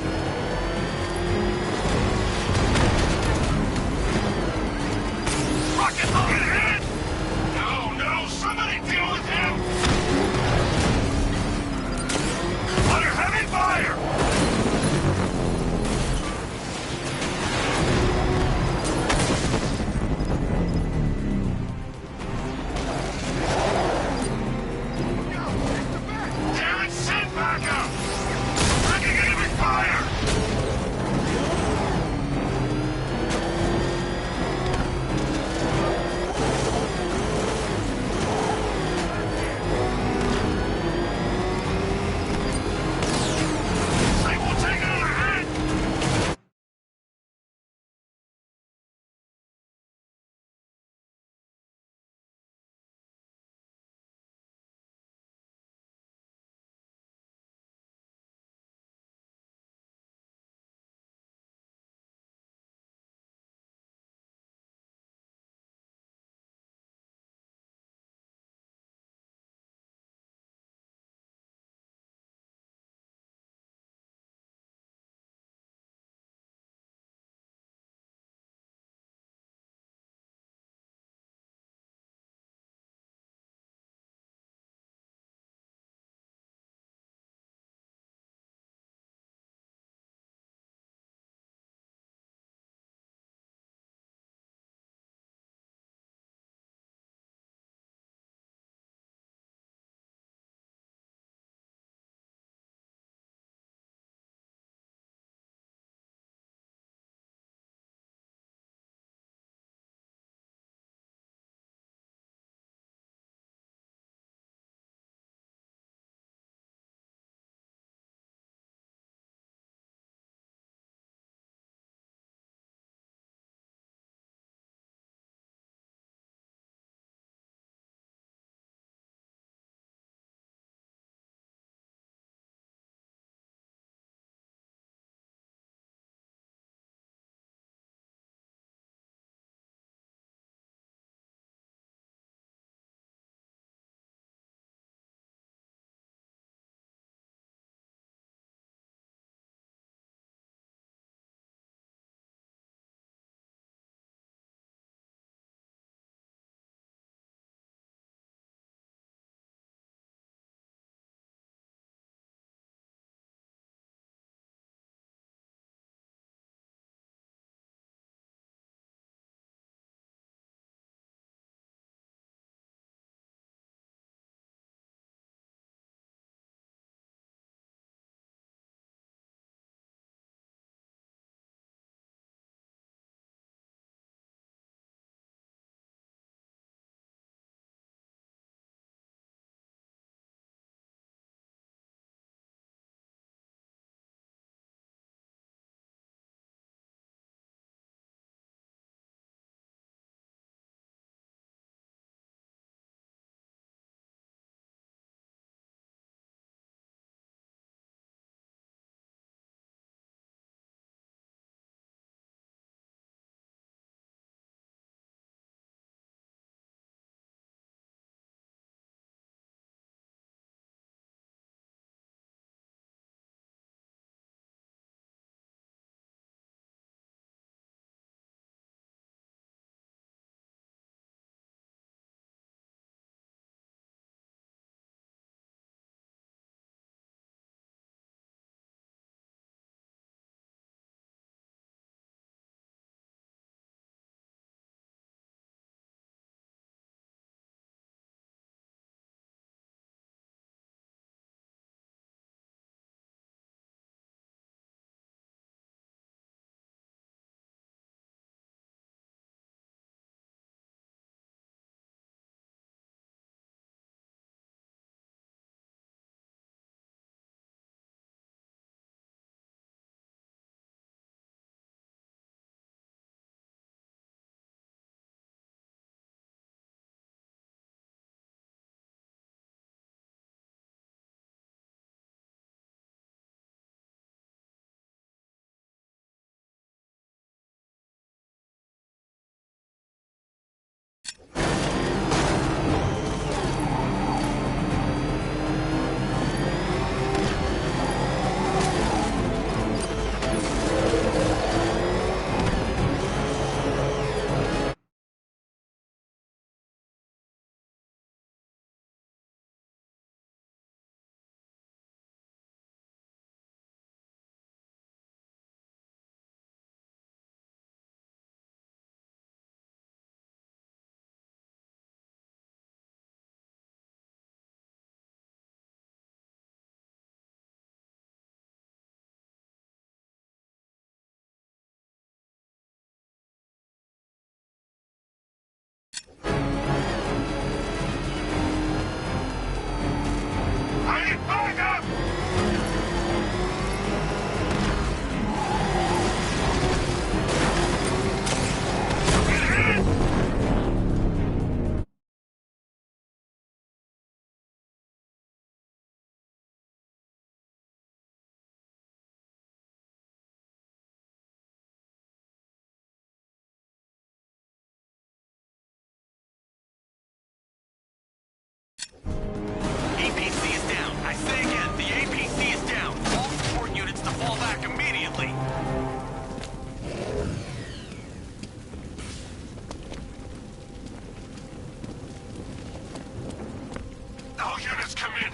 come in.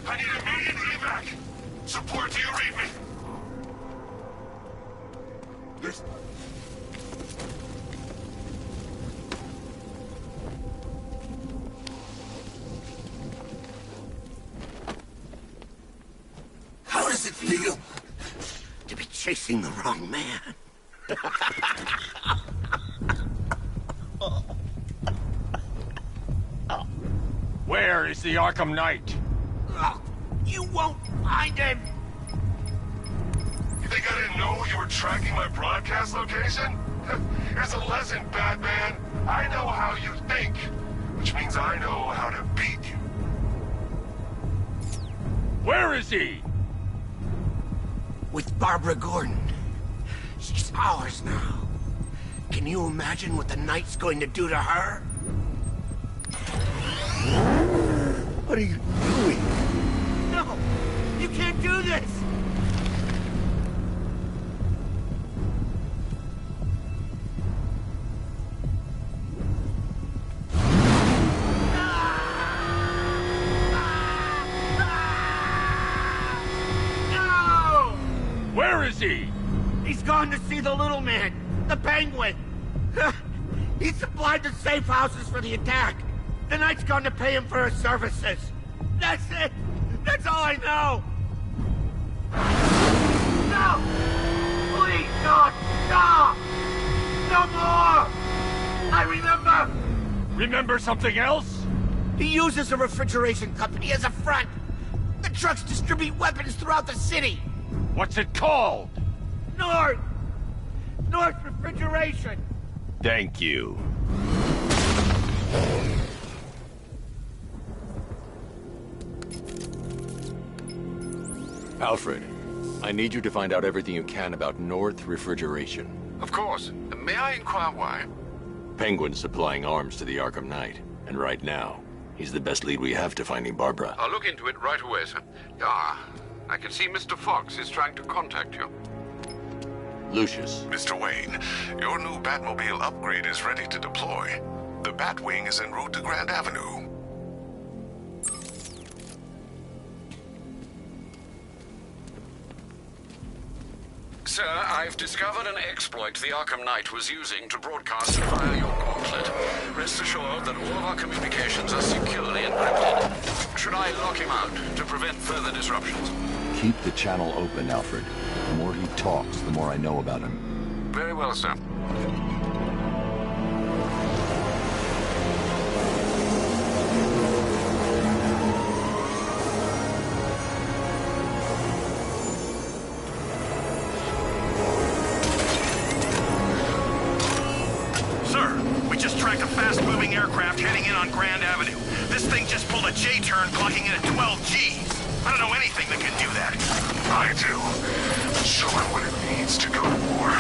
I need immediate evac. Support, do you read me? Yes. How does it feel to be chasing the wrong man? Where is the Arkham Knight? Oh, you won't find him! You think I didn't know you were tracking my broadcast location? Here's a lesson, Batman. I know how you think, which means I know how to beat you. Where is he? With Barbara Gordon. She's ours now. Can you imagine what the Knight's going to do to her? What are you doing? No! You can't do this! Where is he? He's gone to see the little man, the Penguin. He supplied the safe houses for the attack. The Knight's gone to pay him for his services. That's it. That's all I know. No! Please, God, stop! No more! I remember! Remember something else? He uses a refrigeration company as a front. The trucks distribute weapons throughout the city. What's it called? North Refrigeration. Thank you. Alfred, I need you to find out everything you can about North Refrigeration. Of course. May I inquire why? Penguin's supplying arms to the Arkham Knight, and right now, he's the best lead we have to finding Barbara. I'll look into it right away, sir. Ah, I can see Mr. Fox is trying to contact you. Lucius. Mr. Wayne, your new Batmobile upgrade is ready to deploy. The Batwing is en route to Grand Avenue. Sir, I've discovered an exploit the Arkham Knight was using to broadcast via your gauntlet. Rest assured that all of our communications are securely encrypted. Should I lock him out to prevent further disruptions? Keep the channel open, Alfred. The more he talks, the more I know about him. Very well, sir. Fast-moving aircraft heading in on Grand Avenue. This thing just pulled a J-turn, clocking in at 12 Gs. I don't know anything that can do that. I do. Show it what it needs to go to war.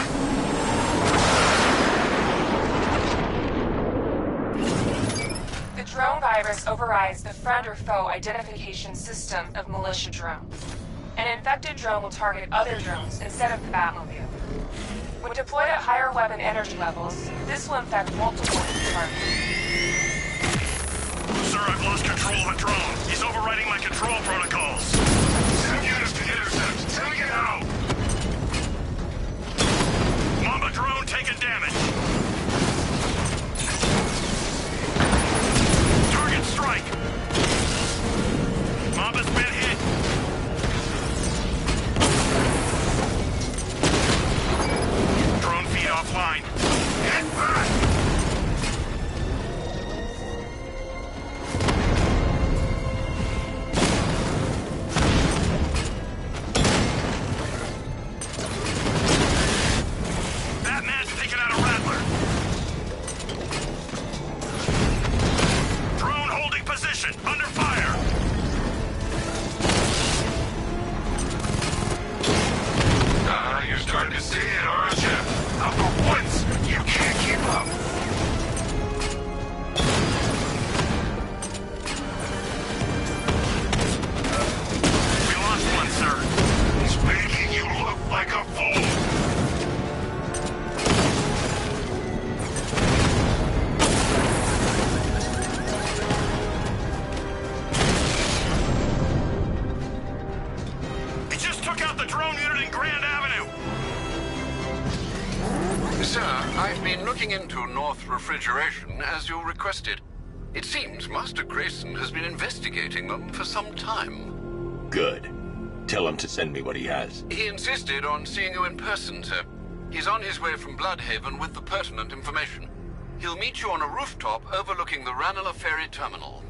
The drone virus overrides the friend or foe identification system of militia drones. An infected drone will target other drones instead of the Batmobile. When deployed at higher weapon energy levels, this will infect multiple targets. Sir, I've lost control of a drone. He's overriding my control protocols. Send units to intercept. Send it out. Mamba drone taking damage. Target strike. Mamba's been hit. Drone feed offline. Get back! Batman's taking out a Rattler. into North Refrigeration as you requested. It seems Master Grayson has been investigating them for some time. Good. Tell him to send me what he has. He insisted on seeing you in person, sir. He's on his way from Bloodhaven with the pertinent information. He'll meet you on a rooftop overlooking the Ranelagh Ferry Terminal.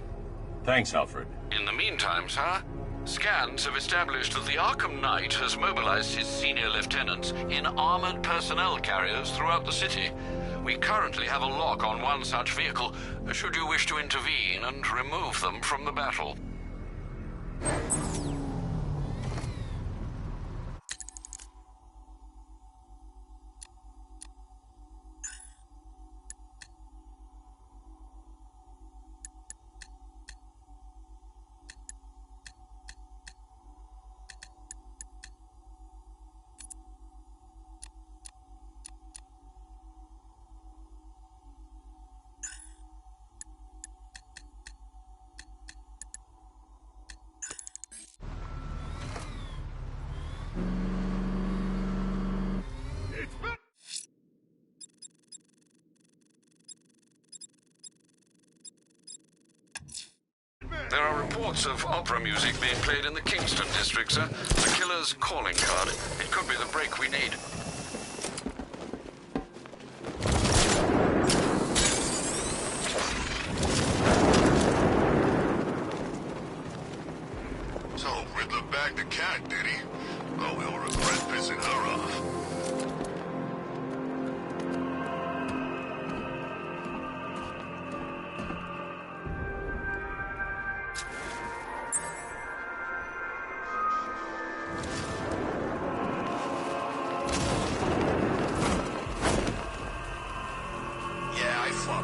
Thanks, Alfred. In the meantime, sir, scans have established that the Arkham Knight has mobilized his senior lieutenants in armored personnel carriers throughout the city. We currently have a lock on one such vehicle, should you wish to intervene and remove them from the battle. There are reports of opera music being played in the Kingston district, sir. The killer's calling card. It could be the break we need. So, Riddler bagged the cat, did he? Oh, we'll regret pissing her off.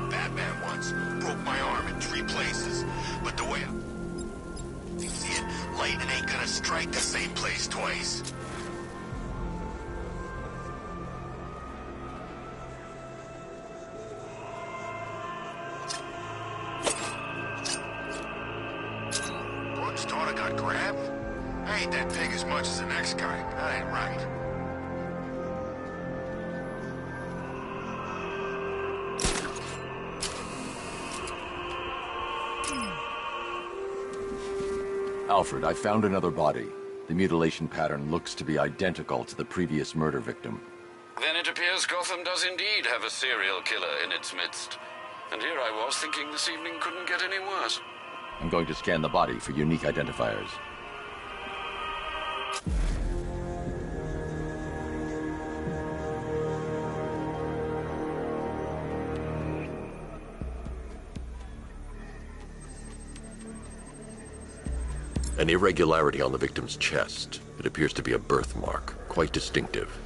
Batman once. Broke my arm in 3 places. But the way you see it, lightning ain't gonna strike the same place twice. Brooks' daughter got grabbed? I ain't that big as much as the next guy. That ain't right. Alfred, I found another body. The mutilation pattern looks to be identical to the previous murder victim. Then it appears Gotham does indeed have a serial killer in its midst. And here I was thinking this evening couldn't get any worse. I'm going to scan the body for unique identifiers. An irregularity on the victim's chest. It appears to be a birthmark, quite distinctive.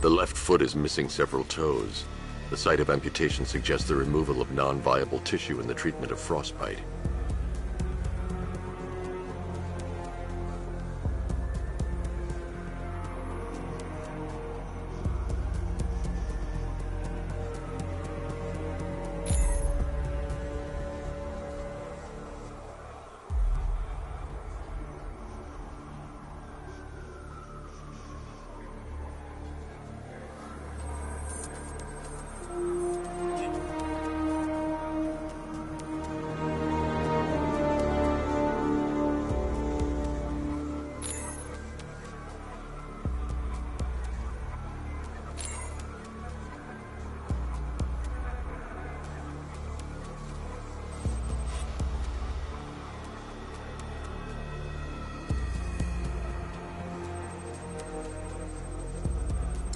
The left foot is missing several toes. The site of amputation suggests the removal of non-viable tissue in the treatment of frostbite.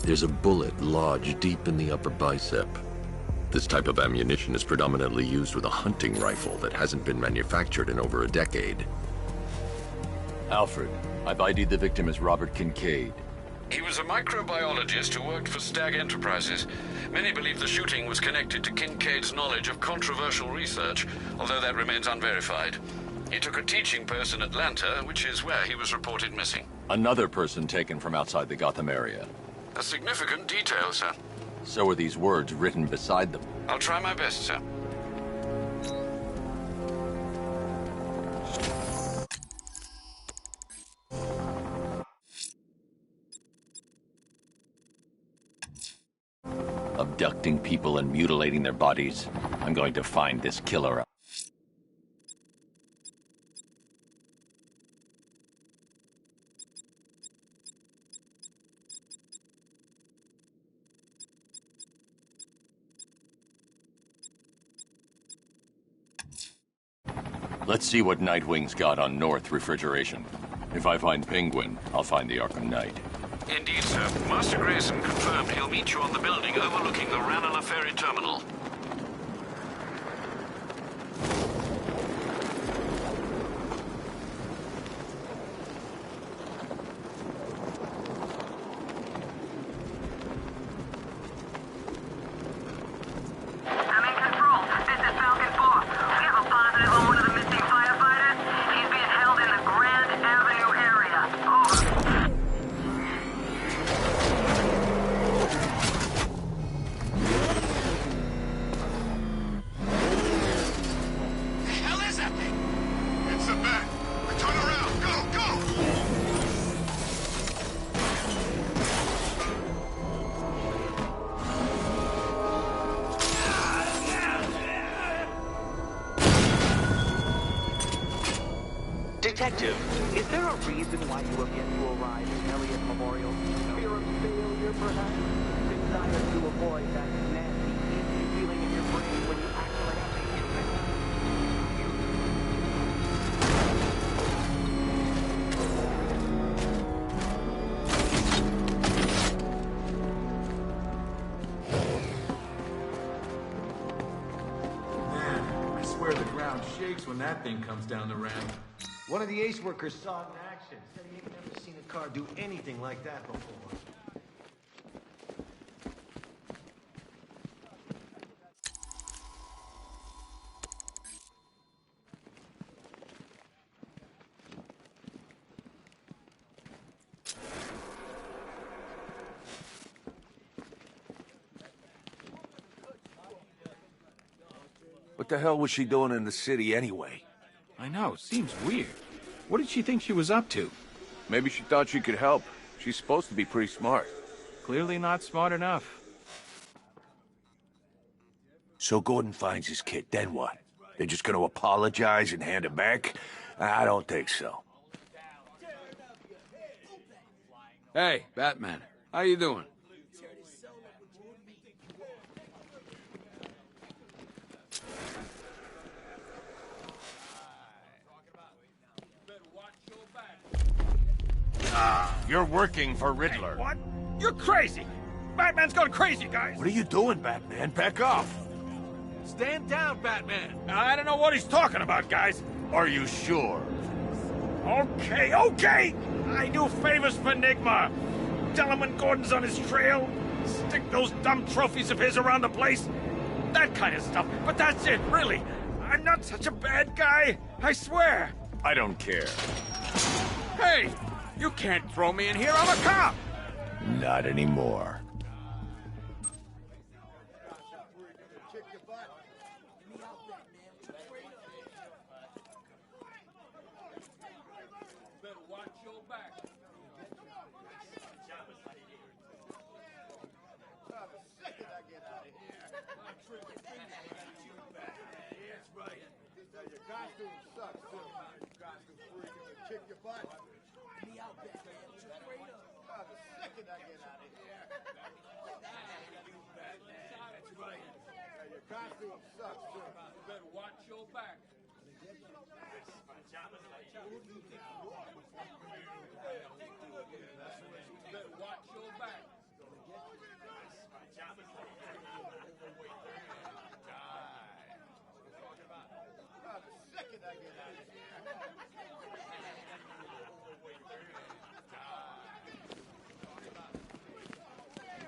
There's a bullet lodged deep in the upper bicep. This type of ammunition is predominantly used with a hunting rifle that hasn't been manufactured in over a decade. Alfred, I've ID'd the victim as Robert Kincaid. He was a microbiologist who worked for Stag Enterprises. Many believe the shooting was connected to Kincaid's knowledge of controversial research, although that remains unverified. He took a teaching post in Atlanta, which is where he was reported missing. Another person taken from outside the Gotham area. A significant detail, sir. So are these words written beside them. I'll try my best, sir. Abducting people and mutilating their bodies. I'm going to find this killer. Let's see what Nightwing's got on North refrigeration. If I find Penguin, I'll find the Arkham Knight. Indeed, sir. Master Grayson confirmed he'll meet you on the building overlooking the Ranelagh Ferry Terminal. Detective, is there a reason why you have yet to arrive at Elliott Memorial? Fear of failure, perhaps? Desire to avoid that nasty, itchy feeling in your brain when you actually have to use Man, I swear the ground shakes when that thing comes down the ramp. One of the ace workers saw it in action. Said he ain't never seen a car do anything like that before. What the hell was she doing in the city anyway? I know, seems weird. What did she think she was up to? Maybe she thought she could help. She's supposed to be pretty smart. Clearly not smart enough. So Gordon finds his kid, then what? They're just gonna apologize and hand it back? I don't think so. Hey, Batman. How you doing? You're working for Riddler. What? You're crazy! Batman's gone crazy, guys! What are you doing, Batman? Back off! Stand down, Batman! I don't know what he's talking about, guys. Are you sure? Okay, okay! I do favors for Enigma. Tell him when Gordon's on his trail. Stick those dumb trophies of his around the place. That kind of stuff. But that's it, really. I'm not such a bad guy. I swear. I don't care. Hey! You can't throw me in here. I'm a cop! Not anymore.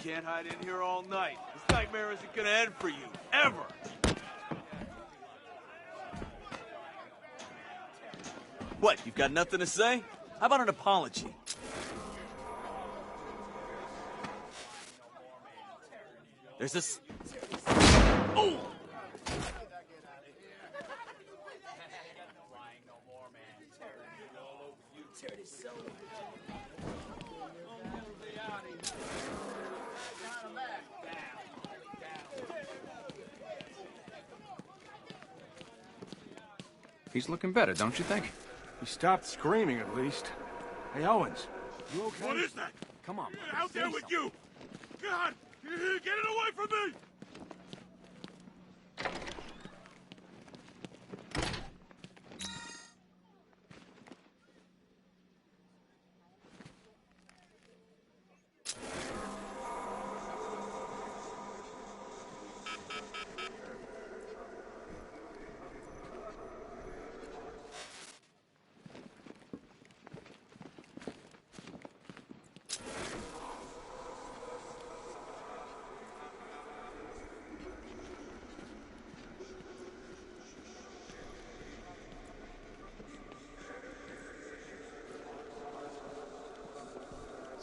can't hide in here all night. This nightmare isn't gonna end for you, ever. What, you've got nothing to say? How about an apology? There's this... Oh! He's looking better, don't you think? He stopped screaming, at least. Hey, Owens, you okay? What is that? Come on, Out there with you! God! Get it away from me!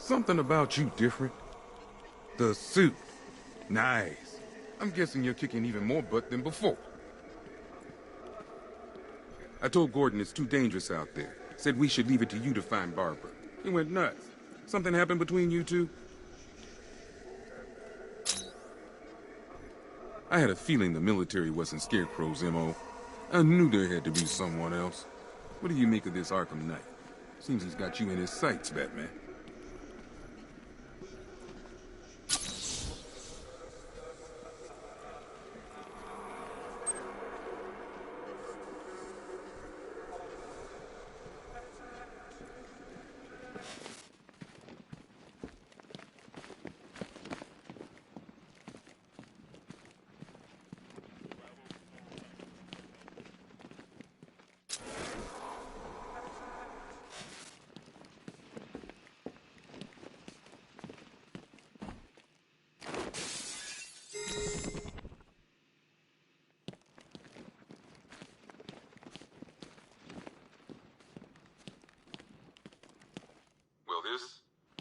Something about you different. The suit. Nice. I'm guessing you're kicking even more butt than before. I told Gordon it's too dangerous out there. Said we should leave it to you to find Barbara. He went nuts. Something happened between you two? I had a feeling the military wasn't Scarecrow's M.O. I knew there had to be someone else. What do you make of this Arkham Knight? Seems he's got you in his sights, Batman.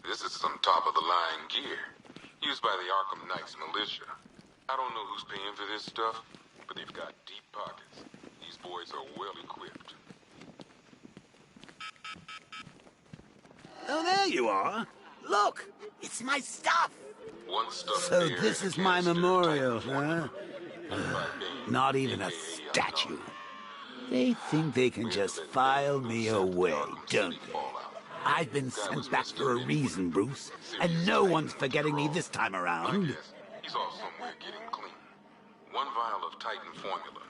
This is some top-of-the-line gear, used by the Arkham Knight's militia. I don't know who's paying for this stuff, but they've got deep pockets. These boys are well equipped. Oh, there you are. Look, it's my stuff. One stuff So there this and is a my canister memorial, Titan huh? Not even a statue. They think they can just file me away, don't they? I've been sent back for a reason, Bruce, and no one's forgetting me this time around. He's off somewhere getting clean. One vial of Titan formula.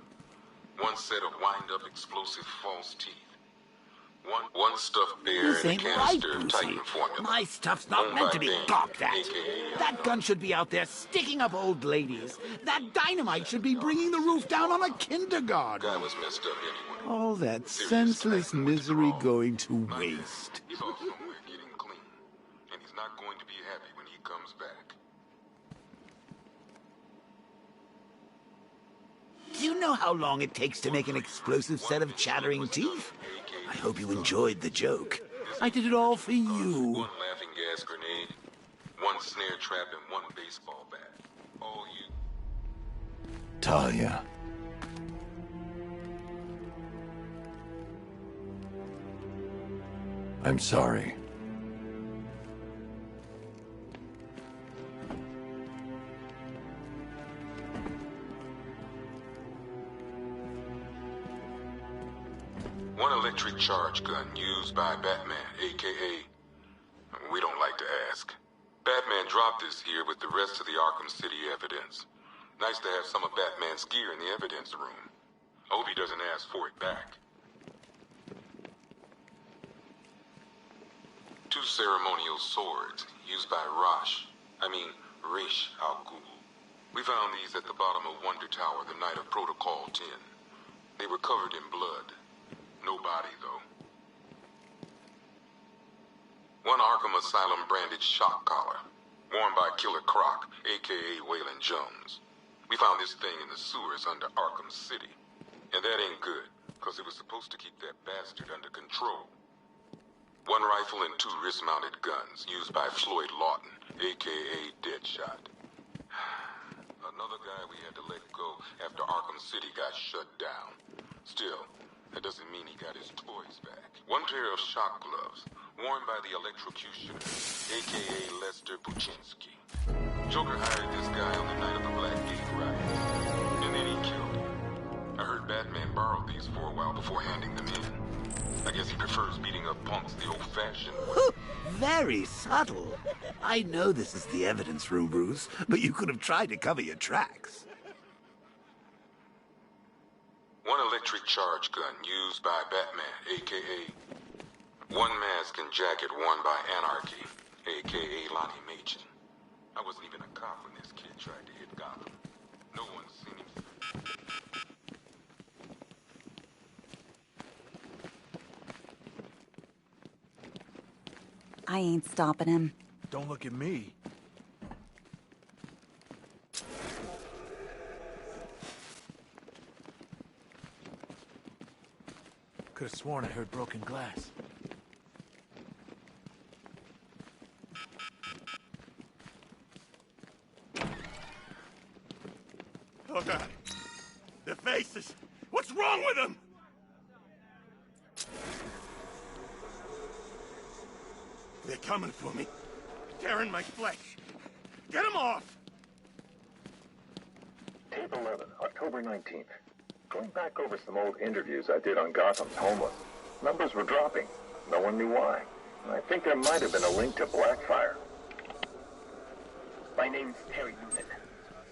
One set of wind-up explosive false teeth. One stuffed bear This and a ain't right, canister of Brucey. Titan formula. My stuff's not Owned meant by to be BamHam, gawked at. AKA That gun should be out there sticking up old ladies. That dynamite should be bringing the roof down on a kindergarten. Guy was messed up anyway. All that senseless misery going to waste. He's off somewhere getting clean. And he's not going to be happy when he comes back. Do you know how long it takes to make an explosive set of chattering teeth? I hope you enjoyed the joke. I did it all for you. One laughing gas grenade, one snare trap, and one baseball bat. All you. Talia. I'm sorry. One electric charge gun used by Batman, a.k.a. We don't like to ask. Batman dropped this here with the rest of the Arkham City evidence. Nice to have some of Batman's gear in the evidence room. I hope he doesn't ask for it back. Two ceremonial swords used by Ra's al Ghul. We found these at the bottom of Wonder Tower the night of Protocol 10. They were covered in blood. No body, though. One Arkham Asylum branded shock collar. worn by Killer Croc, a.k.a. Waylon Jones. We found this thing in the sewers under Arkham City. And that ain't good, because it was supposed to keep that bastard under control. One rifle and 2 wrist-mounted guns, used by Floyd Lawton, a.k.a. Deadshot. Another guy we had to let go after Arkham City got shut down. Still, that doesn't mean he got his toys back. One pair of shock gloves, worn by the electrocutioner, a.k.a. Lester Buczynski. Joker hired this guy on the night of the Blackgate riot, and then he killed him. I heard Batman borrowed these for a while before handing them in. I guess he prefers beating up punks the old-fashioned way. Very subtle. I know this is the evidence room, Bruce, but you could have tried to cover your tracks. One electric charge gun used by Batman, a.k.a. One mask and jacket worn by Anarchy, a.k.a. Lonnie Machin. I wasn't even a cop when this kid tried to hit Gotham. No one's seen him. I ain't stopping him. Don't look at me. Could have sworn I heard broken glass. Oh, God. Their faces. What's wrong with them? They're coming for me. Tearing my flesh. Get them off! Tape 11, October 19th. Going back over some old interviews I did on Gotham's homeless. Numbers were dropping. No one knew why. I think there might have been a link to Blackfire. My name's Terry Newman.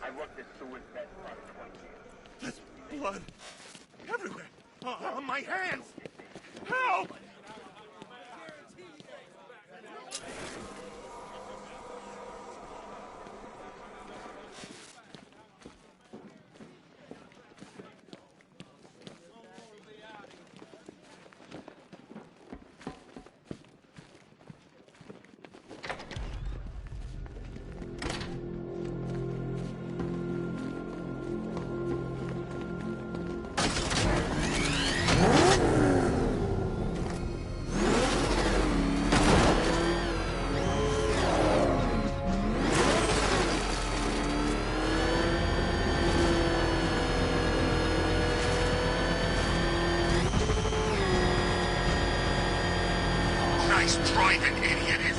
I worked this sewers bed for 20 years. There's blood everywhere. On my hands. Help! Nice driving, idiot.